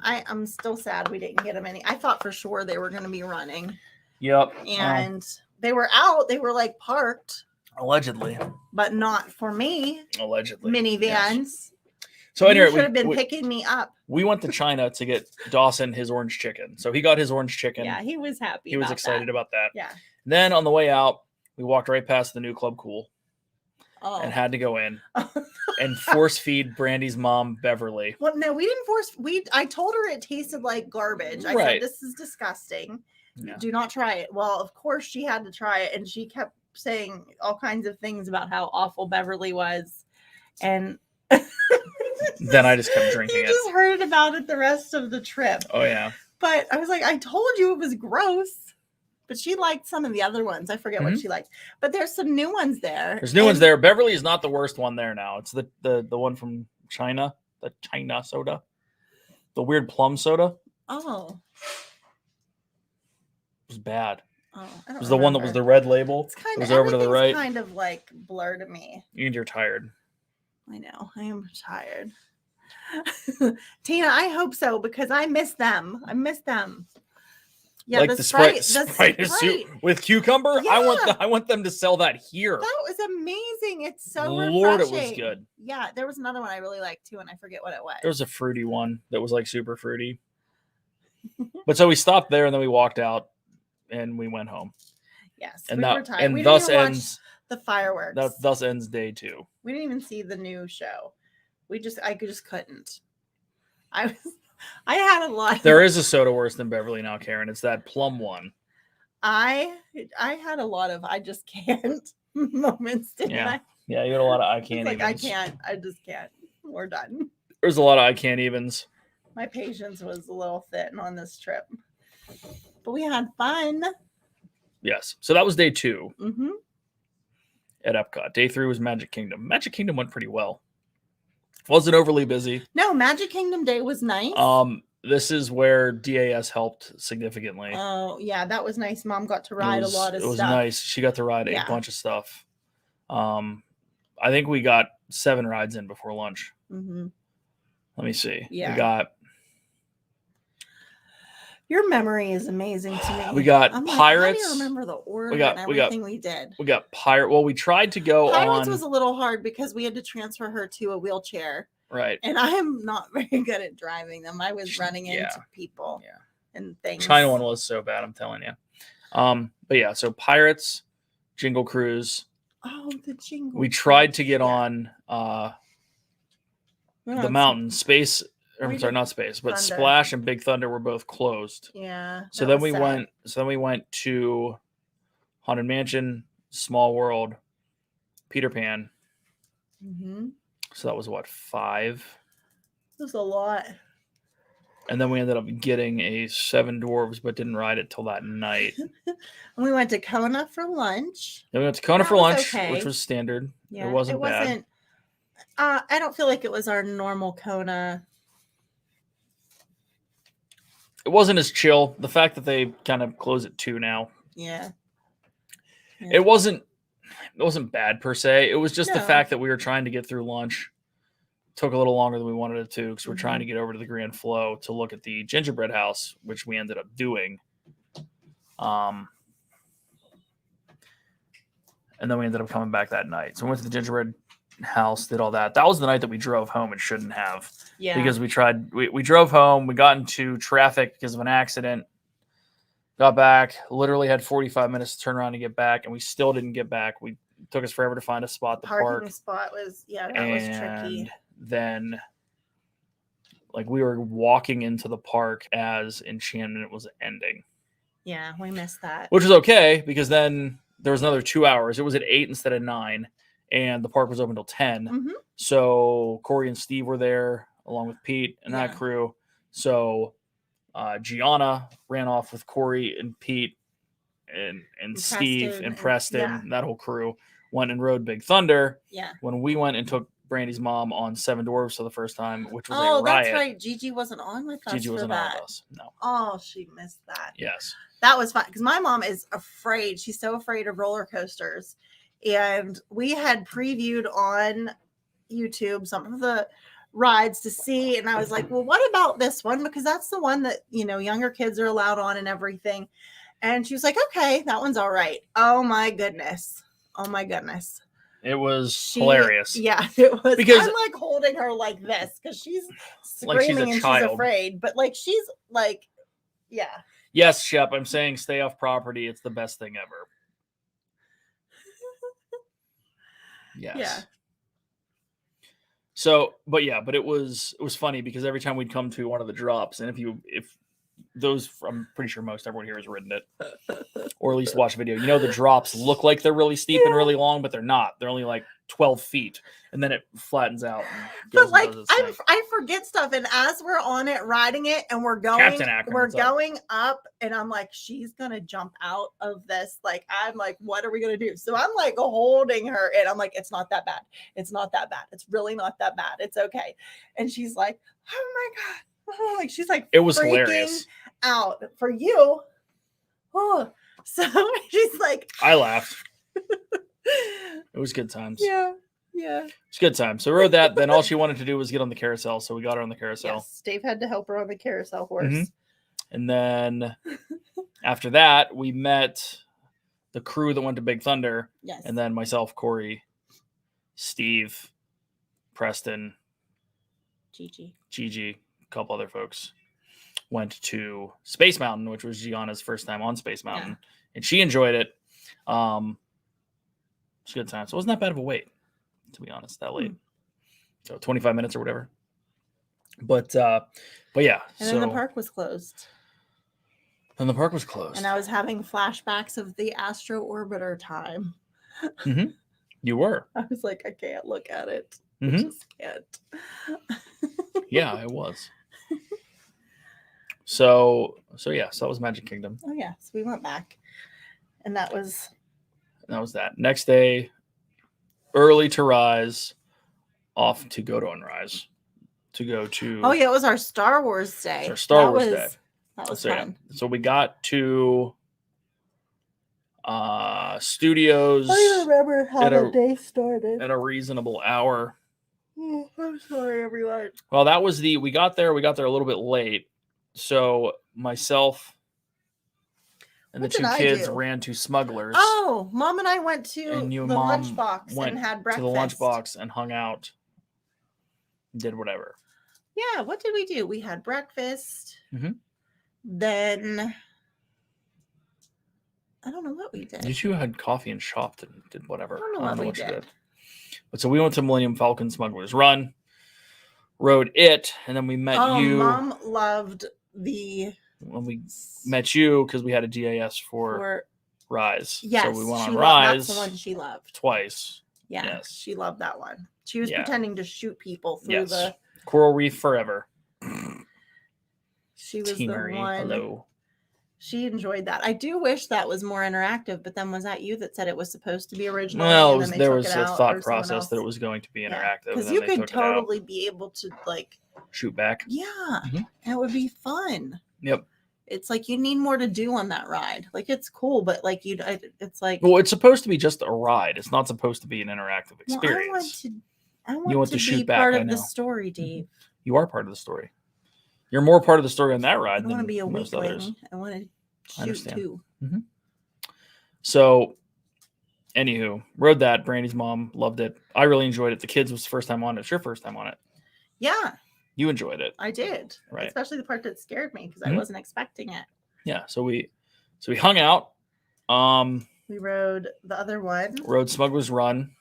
I'm still sad we didn't get them any. I thought for sure they were going to be running. Yep. And they were out. They were like parked. Allegedly. But not for me. Allegedly. Minivans. Yes. So anyway, you should have been picking me up. We went to China to get Dawson his orange chicken. So he got his orange chicken. Yeah, he was happy. He was excited about that. Yeah. And then on the way out, we walked right past the new Club Cool. And had to go in and force feed Brandy's mom, Beverly. Well, no, we didn't force. I told her it tasted like garbage. I said, this is disgusting. Yeah. Do not try it. Well, of course she had to try it, and she kept saying all kinds of things about how awful Beverly was. And then I just kept drinking it. You just heard about it the rest of the trip. Oh, yeah. But I was like, I told you it was gross. But she liked some of the other ones. I forget what she liked. But there's some new ones there. There's new ones there. Beverly is not the worst one there now. It's the one from China, the China soda. The weird plum soda. Oh. It was bad. Oh, it was the one that was the red label. It was over to the right. Kind of like blur to me. And you're tired. I know. I am tired. Tina, I hope so because I miss them. Yeah, like the Sprite with cucumber. Yeah. I want them to sell that here. That was amazing. It's so Lord, refreshing. it was good. Yeah, there was another one I really liked too, and I forget what it was. There was a fruity one that was like super fruity. But so we stopped there and then we walked out and we went home. Yes, and we were tired. And we thus didn't even ends watch the fireworks. Thus ends day 2. We didn't even see the new show. I just couldn't. I had a lot. There is a soda worse than Beverly now, Karen. It's that plum one. I had a lot of I just can't moments, didn't I? Yeah, you had a lot of I can't evens. I can't. I just can't. We're done. There's a lot of I can't evens. My patience was a little thin on this trip. But we had fun. Yes. So that was day 2 mm-hmm. at Epcot. Day 3 was Magic Kingdom. Magic Kingdom went pretty well. Wasn't overly busy. No, Magic Kingdom Day was nice. This is where DAS helped significantly. Oh, yeah, that was nice. Mom got to ride a lot of stuff. It was nice. She got to ride a bunch of stuff. I think we got 7 rides in before lunch. Mm-hmm. Let me see. Yeah. We got Your memory is amazing to me. We got Pirates. How do you remember the order and everything we did? We got Pirate. Well, we tried to go Pirates was a little hard because we had to transfer her to a wheelchair. Right. And I am not very good at driving them. I was running into people and things. China one was so bad, I'm telling you. But yeah, so Pirates, Jingle Cruise. Oh, the Jingle. We tried to get on the mountain. Space. I'm sorry, not Space, but Thunder. Splash and Big Thunder were both closed. Yeah. So then we went. So then we went to Haunted Mansion, Small World, Peter Pan. Mm-hmm. So that was what, 5? It was a lot. And then we ended up getting a 7 Dwarves, but didn't ride it till that night. And we went to Kona for lunch. Then we went to Kona for lunch, which was standard. Yeah, it wasn't bad. I don't feel like it was our normal Kona. It wasn't as chill. The fact that they kind of close at 2 now. Yeah. It wasn't bad per se. It was just the fact that we were trying to get through lunch. Took a little longer than we wanted it to because we're trying to get over to the Grand Flow to look at the gingerbread house, which we ended up doing. And then we ended up coming back that night. So we went to the gingerbread house, did all that. That was the night that we drove home and shouldn't have. Yeah. Because we drove home, we got into traffic because of an accident. Got back, literally had 45 minutes to turn around and get back, and we still didn't get back. It took us forever to find a spot to park. Parking spot was, that was tricky. Then, like, we were walking into the park as Enchantment was ending. Yeah, we missed that. Which was okay, because then there was another 2 hours. It was at 8 instead of 9, and the park was open till 10. Mm-hmm. So Corey and Steve were there, along with Pete and that crew. So Gianna ran off with Corey and Pete and Steve and Preston, that whole crew. Went and rode Big Thunder. Yeah. When we went and took Brandy's mom on 7 Dwarves for the first time, which was a riot. Oh, that's right. Gigi wasn't on with us. Gigi wasn't on with us. No. Oh, she missed that. Yes. That was fun because my mom is afraid. She's so afraid of roller coasters. And we had previewed on YouTube some of the rides to see. And I was like, well, what about this one? Because that's the one that, younger kids are allowed on and everything. And she was like, okay, that one's all right. Oh my goodness. It was hilarious. Yeah, it was. Because I'm like holding her like this because she's screaming and she's afraid. But like she's like, yeah. Yes, Shep, I'm saying stay off property. It's the best thing ever. Yes. Yeah. So, but it was funny because every time we'd come to one of the drops, and if those, I'm pretty sure most everyone here has ridden it, or at least watched a video. The drops look like they're really steep and really long, but they're not. They're only like 12 feet, and then it flattens out. But like, I forget stuff, and as we're on it, riding it, and we're going up, and I'm like, she's gonna jump out of this. Like, I'm like, what are we gonna do? So I'm like holding her, and I'm like, it's not that bad. It's not that bad. It's really not that bad. It's okay. And she's like, oh my god. Like she's like, it was hilarious out for you. Oh, so she's like, I laughed. It was good times. Yeah. It's good times. So we rode that. Then all she wanted to do was get on the carousel. So we got her on the carousel. Yes, Dave had to help her on the carousel horse. Mm-hmm. And then after that, we met the crew that went to Big Thunder. Yes. And then myself, Corey, Steve, Preston, Gigi. A couple other folks went to Space Mountain, which was Gianna's first time on Space Mountain, and she enjoyed it. It's a good time. So it wasn't that bad of a wait, to be honest, that late. So 25 minutes or whatever. But yeah. And then the park was closed. And I was having flashbacks of the Astro Orbiter time. Mm-hmm. You were. I was like, I can't look at it. Mm-hmm. I just can't. Yeah, it was. So that was Magic Kingdom. Oh yeah, so we went back, and that was that. Next day, early to rise, off to go to Unrise, to go to. Oh yeah, it was our Star Wars day. Our Star Wars day. That was fun. Yeah. So we got to Studios. I don't remember how the day started at a reasonable hour. Oh, I'm sorry, everyone. Well, we got there a little bit late. So myself and What the two did I kids do? ran to Smugglers. Oh, Mom and I went to And you and the Mom lunchbox went and had breakfast. to the lunchbox and hung out. Did whatever. Yeah, what did we do? We had breakfast. Mm-hmm. Then I don't know what we did. You two had coffee and shopped and did whatever. I don't know what we did. But so we went to Millennium Falcon Smugglers Run, rode it, and then we met you. Mom loved when we met you because we had a DAS for Rise. Yes, so we went on That's Rise. the one she loved Twice. Yeah, yes. She loved that one. She was pretending to shoot people through the Coral Reef Forever. She was Teamery, the one. Hello. She enjoyed that. I do wish that was more interactive, but then was that you that said it was supposed to be original? Well, there was a thought process that it was going to be interactive. Because you could totally be able to like shoot back. Yeah, and it would be fun. Yep. It's like you need more to do on that ride. Like it's cool, but like it's like it's supposed to be just a ride. It's not supposed to be an interactive experience. I want to shoot be part of the story, Dave. You are part of the story. You're more part of the story on that ride than I want to be a most weakling. others. I want to shoot too. Mm-hmm. So, anywho, rode that. Brandy's mom loved it. I really enjoyed it. The kids was the first time on it. It's your first time on it. Yeah. You enjoyed it. I did. Right. Especially the part that scared me because I wasn't expecting it. Yeah. So we hung out. We rode the other one. Rode Smugglers Run.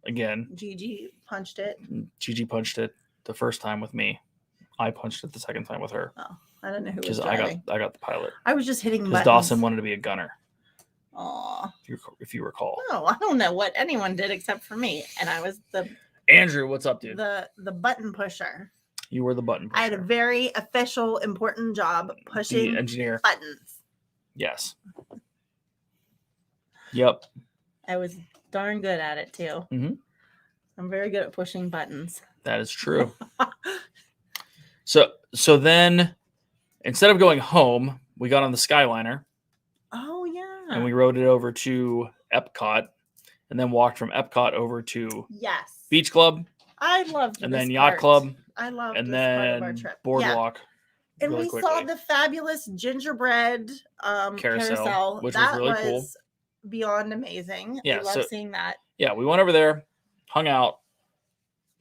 Again. Gigi punched it. Gigi punched it the first time with me. I punched it the second time with her. Oh, I don't know who was driving. I got the pilot. I was just hitting buttons. Because Dawson wanted to be a gunner. Aw. If you recall. No, I don't know what anyone did except for me, and I was Andrew, what's up, dude? The button pusher. You were the button pusher. I had a very official, important job pushing the engineer buttons. Yes. Yep. I was darn good at it too. Mm-hmm. I'm very good at pushing buttons. That is true. So then, instead of going home, we got on the Skyliner. Oh yeah. And we rode it over to Epcot, and then walked from Epcot over to Beach Club. I loved and then Yacht Club. I loved and this then part of our trip. Boardwalk. And really we saw the fabulous gingerbread carousel, which was really cool. Beyond amazing. Yeah, I love seeing that. Yeah, we went over there, hung out,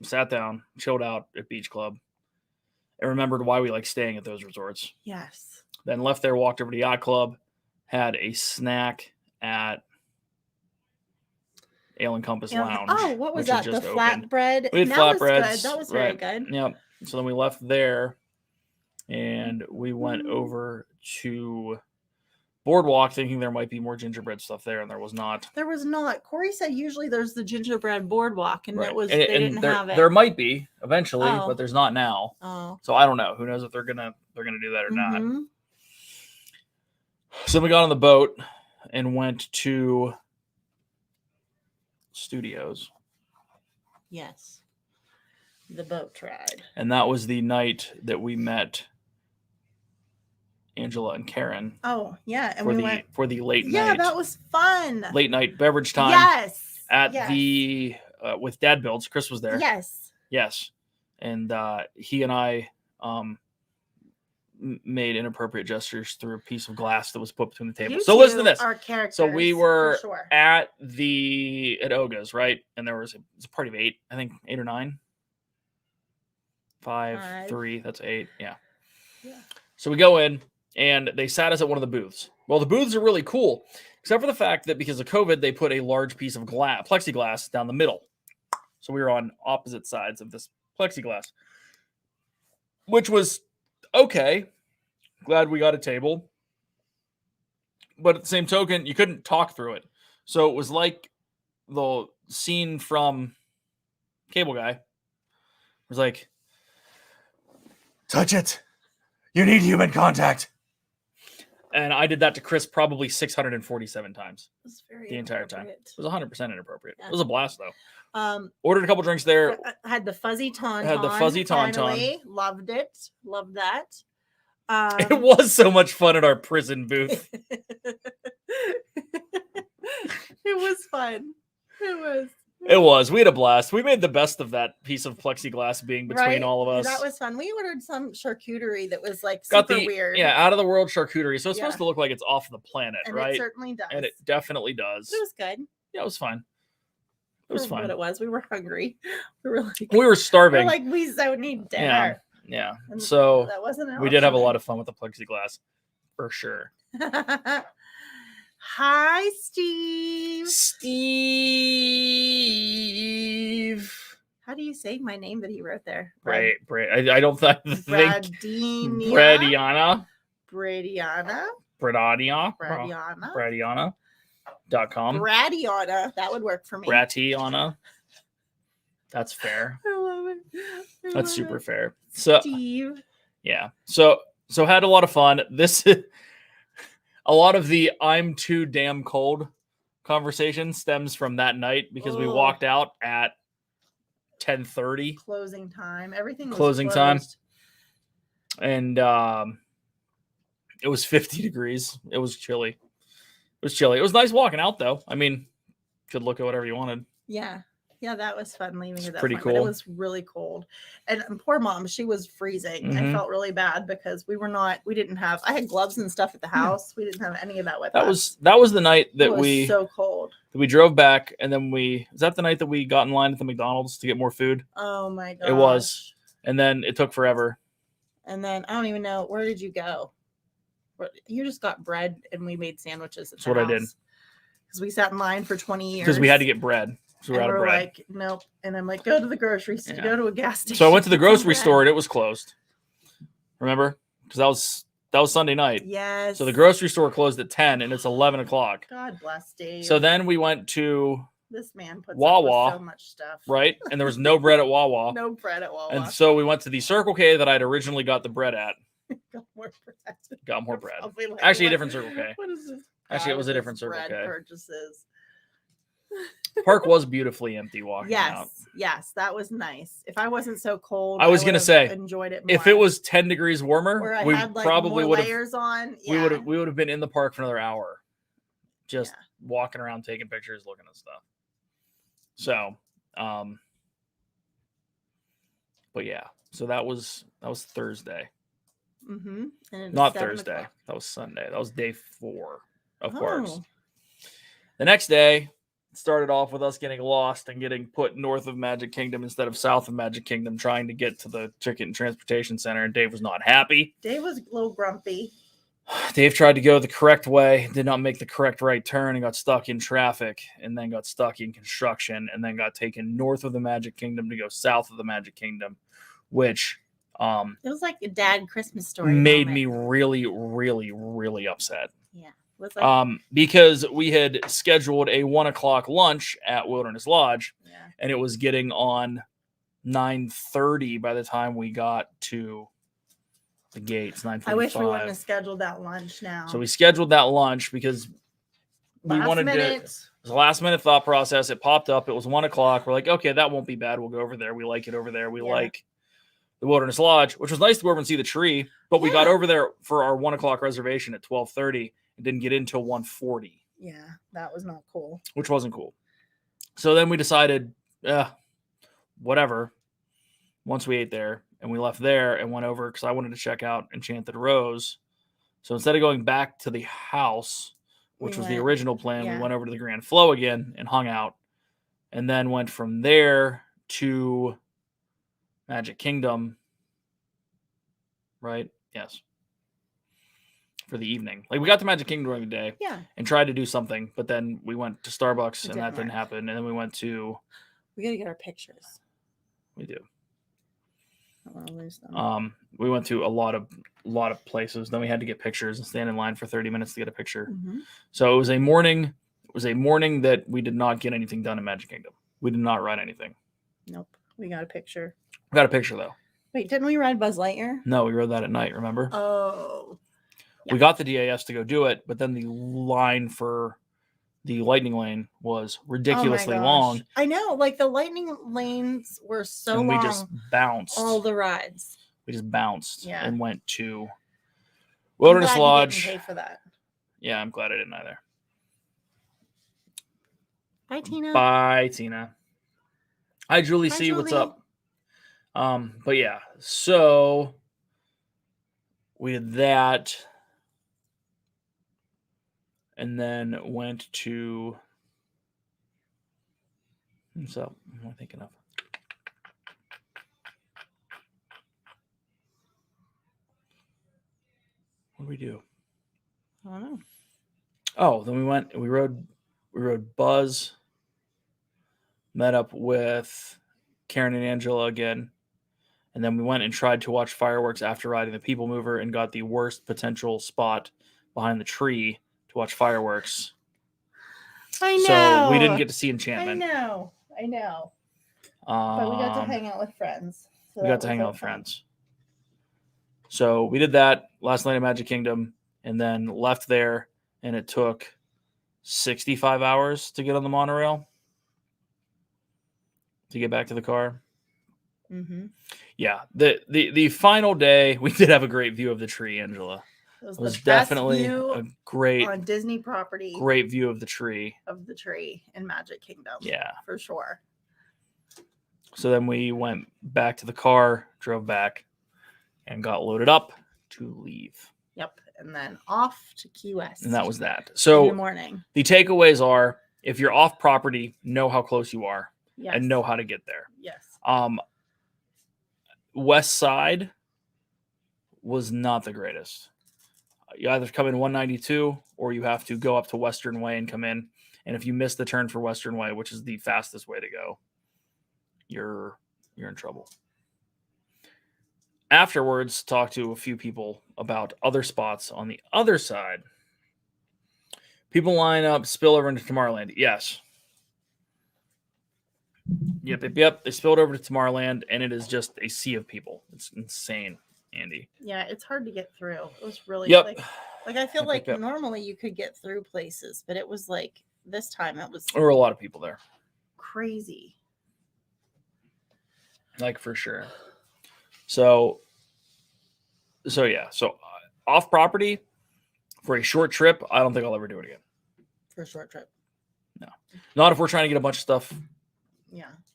sat down, chilled out at Beach Club, and remembered why we like staying at those resorts. Yes. Then left there, walked over to Yacht Club, had a snack at Ale and Compass Lounge. Oh, what was that? The flatbread? We had flatbreads. That was very good. Yep. So then we left there and we went over to Boardwalk thinking there might be more gingerbread stuff there, and there was not. There was not. Corey said usually there's the gingerbread boardwalk, and it was they didn't have it. There might be eventually, but there's not now. Oh. So I don't know. Who knows if they're gonna do that or not. So we got on the boat and went to Studios. Yes. The boat ride. And that was the night that we met Angela and Karen. Oh, yeah. And we went for the late night. Yeah, that was fun. Late night beverage time. Yes. At the with Dad Builds. Chris was there. Yes. Yes. And he and I made inappropriate gestures through a piece of glass that was put between the tables. So listen to this. So we were at Oga's, right? And there was a party of 8, I think 8 or 9. 5, 3, that's 8. Yeah. So we go in and they sat us at one of the booths. Well, the booths are really cool, except for the fact that because of COVID, they put a large piece of plexiglass down the middle. So we were on opposite sides of this plexiglass, which was okay. Glad we got a table. But at the same token, you couldn't talk through it. So it was like the scene from Cable Guy. It was like, touch it. You need human contact. And I did that to Chris probably 647 times. It was the entire time. It was 100% inappropriate. Yeah. It was a blast, though. Ordered a couple drinks there. Had the fuzzy tauntaun. Had the fuzzy tauntaun. Finally. Loved it. Loved that. It was so much fun at our prison booth. It was fun. It was. It was. We had a blast. We made the best of that piece of plexiglass being between all of us. That was fun. We ordered some charcuterie that was like super weird. Yeah, out of the world charcuterie. So it's supposed to look like it's off the planet, and right? It certainly does. And it definitely does. It was good. Yeah, it was fine. It was fine. What it was. We were hungry. We were starving. We're like, we so need dinner. Yeah. So that wasn't we did have a lot of fun with the plexiglass, for sure. Hi, Steve. Steve. How do you say my name that he wrote there? Right. I don't think. Bradiana. Bradiana.com. Bradiana. That would work for me. Bratiana. That's fair. I love it. That's super fair. So Steve. Yeah. So had a lot of fun. This a lot of the I'm too damn cold conversation stems from that night because we walked out at 10:30. Closing time. Everything was closing closed. time. And it was 50 degrees. It was chilly. It was nice walking out though. I mean, could look at whatever you wanted. Yeah. Yeah, that was fun leaving at that pretty point, cool. but it was really cold. And poor mom, she was freezing. Mm-hmm. I felt really bad because I had gloves and stuff at the house. We didn't have any of that with us. That was the night that it was so cold. We drove back and then is that the night that we got in line at the McDonald's to get more food? Oh my god. It was. And then it took forever. And then I don't even know, where did you go? You just got bread and we made sandwiches at the house. That's what I did. Because we sat in line for 20 years. Because we had to get bread. So we're out of bread. Like, nope. And I'm like, go to the grocery store, go to a gas station. So I went to the grocery store and it was closed. Remember? Because that was Sunday night. Yes. So the grocery store closed at 10 and it's 11 o'clock. God bless Dave. So then we went to this man puts Wawa, up with so much stuff. Right? And there was no bread at Wawa. No bread at Wawa. And so we went to the Circle K that I'd originally got the bread at. Got more bread. Like, actually, a different Circle K. What is this? Actually, it was a different Circle K. Purchases. Park was beautifully empty walking out. Yes, that was nice. If I wasn't so cold, I was gonna say enjoyed it more. If it was 10 degrees warmer, we probably would have layers on. Yeah. We would have been in the park for another hour, just walking around, taking pictures, looking at stuff. So, but yeah, so that was Thursday. Mm-hmm. Not Thursday. That was Sunday. That was day 4 of parks. The next day started off with us getting lost and getting put north of Magic Kingdom instead of south of Magic Kingdom, trying to get to the Ticket and Transportation Center, and Dave was not happy. Dave was a little grumpy. Dave tried to go the correct way, did not make the correct right turn, and got stuck in traffic, and then got stuck in construction, and then got taken north of the Magic Kingdom to go south of the Magic Kingdom, which it was like a dad Christmas story. Made me really, really, really upset. Yeah. Because we had scheduled a 1:00 lunch at Wilderness Lodge, and it was getting on 9:30 by the time we got to the gates. 9:45. I wish we wouldn't have scheduled that lunch now. So we scheduled that lunch because we wanted to. It was a last minute thought process. It popped up. It was 1:00. We're like, okay, that won't be bad. We'll go over there. We like it over there. We like the Wilderness Lodge, which was nice to go over and see the tree. But we got over there for our 1:00 reservation at 12:30. It didn't get in until 1:40. Yeah, that was not cool. Which wasn't cool. So then we decided, whatever. Once we ate there, and we left there and went over because I wanted to check out Enchanted Rose. So instead of going back to the house, which was the original plan, we went over to the Grand Flow again and hung out. And then went from there to Magic Kingdom. Right? Yes. For the evening. Like, we got to Magic Kingdom during the day and tried to do something, but then we went to Starbucks and that didn't happen. And then we went to... We got to get our pictures. We do. I don't want to lose them. We went to a lot of places. Then we had to get pictures and stand in line for 30 minutes to get a picture. Mm-hmm. So it was a morning that we did not get anything done in Magic Kingdom. We did not ride anything. Nope. We got a picture. We got a picture, though. Wait, didn't we ride Buzz Lightyear? No, we rode that at night, remember? Oh. Yeah. We got the DAS to go do it, but then the line for the lightning lane was ridiculously long. I know, like the lightning lanes were so long. We just bounced. All the rides. We just bounced and went to Wilderness Lodge. You didn't pay for that. Yeah, I'm glad I didn't either. Bye, Tina. Bye, Tina. Hi, Julie. Hi, C. Julie. What's up? But yeah, so we did that, and then went to. What's up? What am I thinking of? What did we do? I don't know. Oh, then we rode Buzz, met up with Karen and Angela again, and then we went and tried to watch fireworks after riding the People Mover and got the worst potential spot behind the tree to watch fireworks. I know. So we didn't get to see Enchantment. I know. But we got to hang out with friends. So we got to hang out with friends. So we did that last night at Magic Kingdom and then left there, and it took 65 hours to get on the monorail to get back to the car. Mm-hmm. Yeah. The final day, we did have a great view of the tree, Angela. It was definitely a great on Disney property. Great view of the tree. In Magic Kingdom. Yeah. For sure. So then we went back to the car, drove back, and got loaded up to leave. Yep. And then off to Key West. And that was that. So in the morning. The takeaways are, if you're off property, know how close you are. Yes. And know how to get there. Yes. West Side was not the greatest. You either come in 192 or you have to go up to Western Way and come in. And if you miss the turn for Western Way, which is the fastest way to go, you're in trouble. Afterwards, talk to a few people about other spots on the other side. People line up, spill over into Tomorrowland. Yes. Yep. They spilled over to Tomorrowland, and it is just a sea of people. It's insane, Andy. Yeah, it's hard to get through. It was really like I feel like normally you could get through places, but it was like this time it was. There were a lot of people there. Crazy. Like for sure. So yeah. So off property for a short trip, I don't think I'll ever do it again. For a short trip. No. Not if we're trying to get a bunch of stuff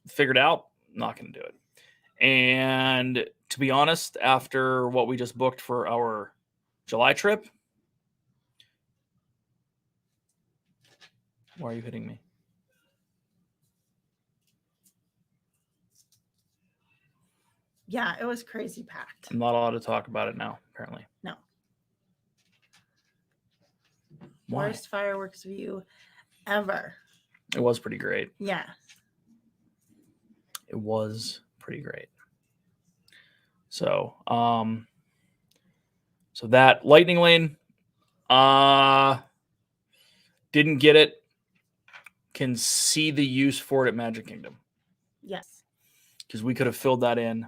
figured out. Not going to do it. And to be honest, after what we just booked for our July trip. Why are you hitting me? Yeah, it was crazy packed. I'm not allowed to talk about it now, apparently. No. Why? Worst fireworks view ever. It was pretty great. Yeah. It was pretty great. So, so that Lightning Lane, didn't get it. Can see the use for it at Magic Kingdom. Yes. Because we could have filled that in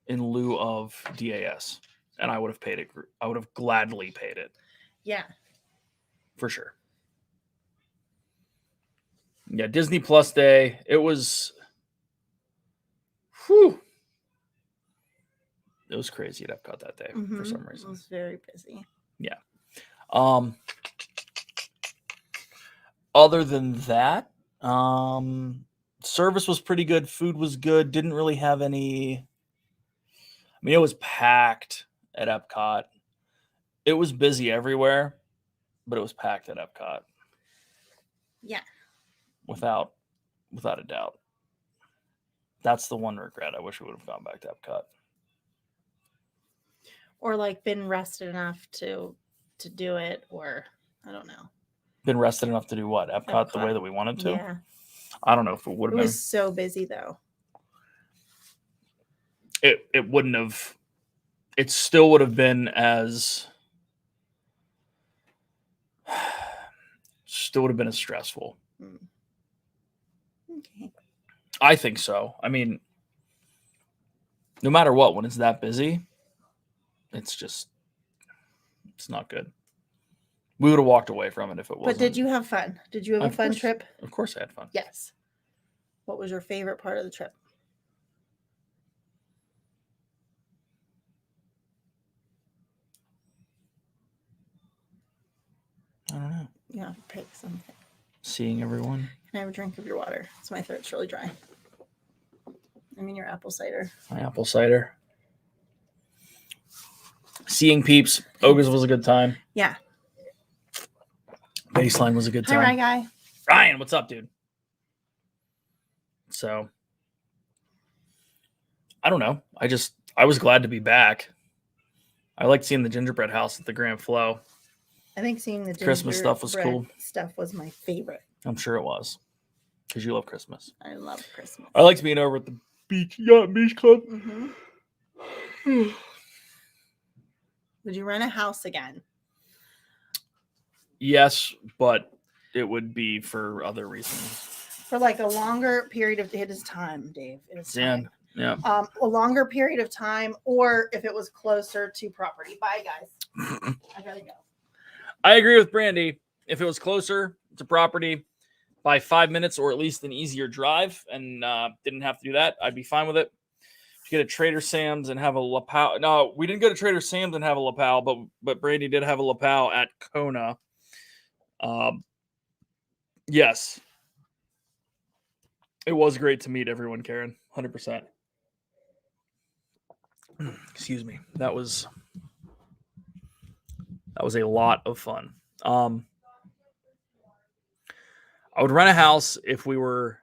lieu of DAS, and I would have paid it. I would have gladly paid it. Yeah. For sure. Yeah, Disney Plus Day. It was. Whew. It was crazy at Epcot that day for some reason. It was very busy. Yeah. Other than that, service was pretty good. Food was good. Didn't really have any. I mean, it was packed at Epcot. It was busy everywhere, but it was packed at Epcot. Yeah. Without a doubt. That's the one regret. I wish we would have gone back to Epcot. Or like been rested enough to do it, or I don't know. Been rested enough to do what? Epcot the way that we wanted to? Yeah. I don't know if it would have been. It was so busy though. It wouldn't have. It still would have been as. Still would have been as stressful. Okay. I think so. I mean, no matter what, when it's that busy, it's not good. We would have walked away from it if it wasn't. But did you have fun? Did you have a fun trip? Of course I had fun. Yes. What was your favorite part of the trip? I don't know. Yeah, pick something. seeing everyone. Can I have a drink of your water? So my throat's really dry. I mean, your apple cider. My apple cider. Seeing peeps. Ogres was a good time. Yeah. Baseline was a good time. Hi, Ryan guy. Ryan, what's up, dude? So, I don't know. I was glad to be back. I liked seeing the gingerbread house at the Grand Flow. I think seeing the Christmas stuff was cool. Stuff was my favorite. I'm sure it was. Because you love Christmas. I love Christmas. I liked being over at the beach. Yeah, beach club. Mm-hmm. Would you rent a house again? Yes, but it would be for other reasons. For like a longer period of time, Dave. It is time. Yeah. A longer period of time, or if it was closer to property. Bye, guys. I gotta go. I agree with Brandy. If it was closer to property by 5 minutes, or at least an easier drive, and didn't have to do that, I'd be fine with it. Get a Trader Sam's and have a lapel. No, we didn't go to Trader Sam's and have a lapel, but Brandy did have a lapel at Kona. Yes. It was great to meet everyone, Karen. 100%. Excuse me. That was a lot of fun. I would rent a house if we were,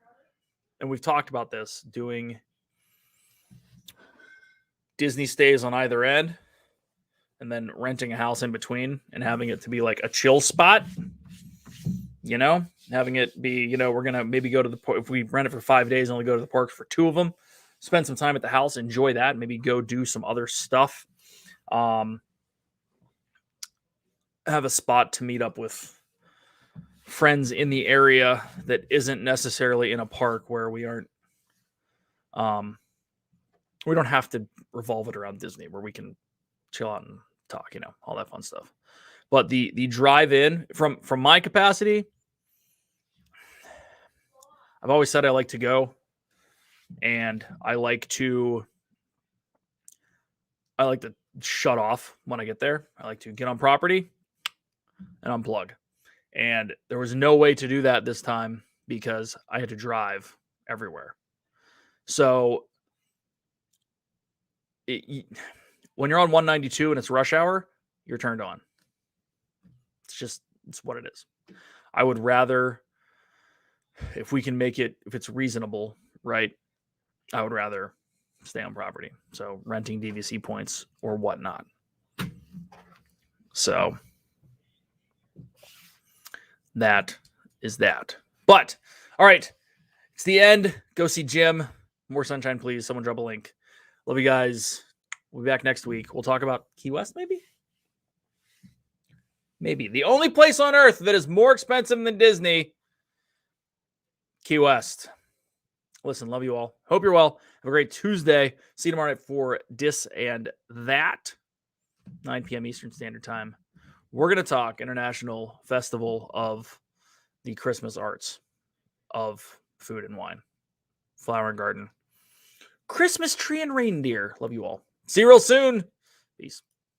and we've talked about this, doing Disney stays on either end and then renting a house in between and having it to be like a chill spot, having it be, we're going to maybe go to the park. If we rent it for 5 days, only go to the park for 2 of them, spend some time at the house, enjoy that, maybe go do some other stuff. Have a spot to meet up with friends in the area that isn't necessarily in a park where we aren't, we don't have to revolve it around Disney, where we can chill out and talk, all that fun stuff. But the drive in from my capacity, I've always said I like to go, and I like to shut off when I get there. I like to get on property and unplug. And there was no way to do that this time because I had to drive everywhere. So when you're on 192 and it's rush hour, you're turned on. It's what it is. I would rather, if we can make it, if it's reasonable, right, I would rather stay on property. So renting DVC points or whatnot. So that is that. But, all right, it's the end. Go see Jim. More sunshine, please. Someone drop a link. Love you guys. We'll be back next week. We'll talk about Key West, maybe? Maybe. The only place on earth that is more expensive than Disney, Key West. Listen, love you all. Hope you're well. Have a great Tuesday. See you tomorrow night for Dis and That, 9 p.m. Eastern Standard Time. We're going to talk International Festival of the Christmas Arts of Food and Wine, Flower and Garden, Christmas Tree and Reindeer. Love you all. See you real soon. Peace.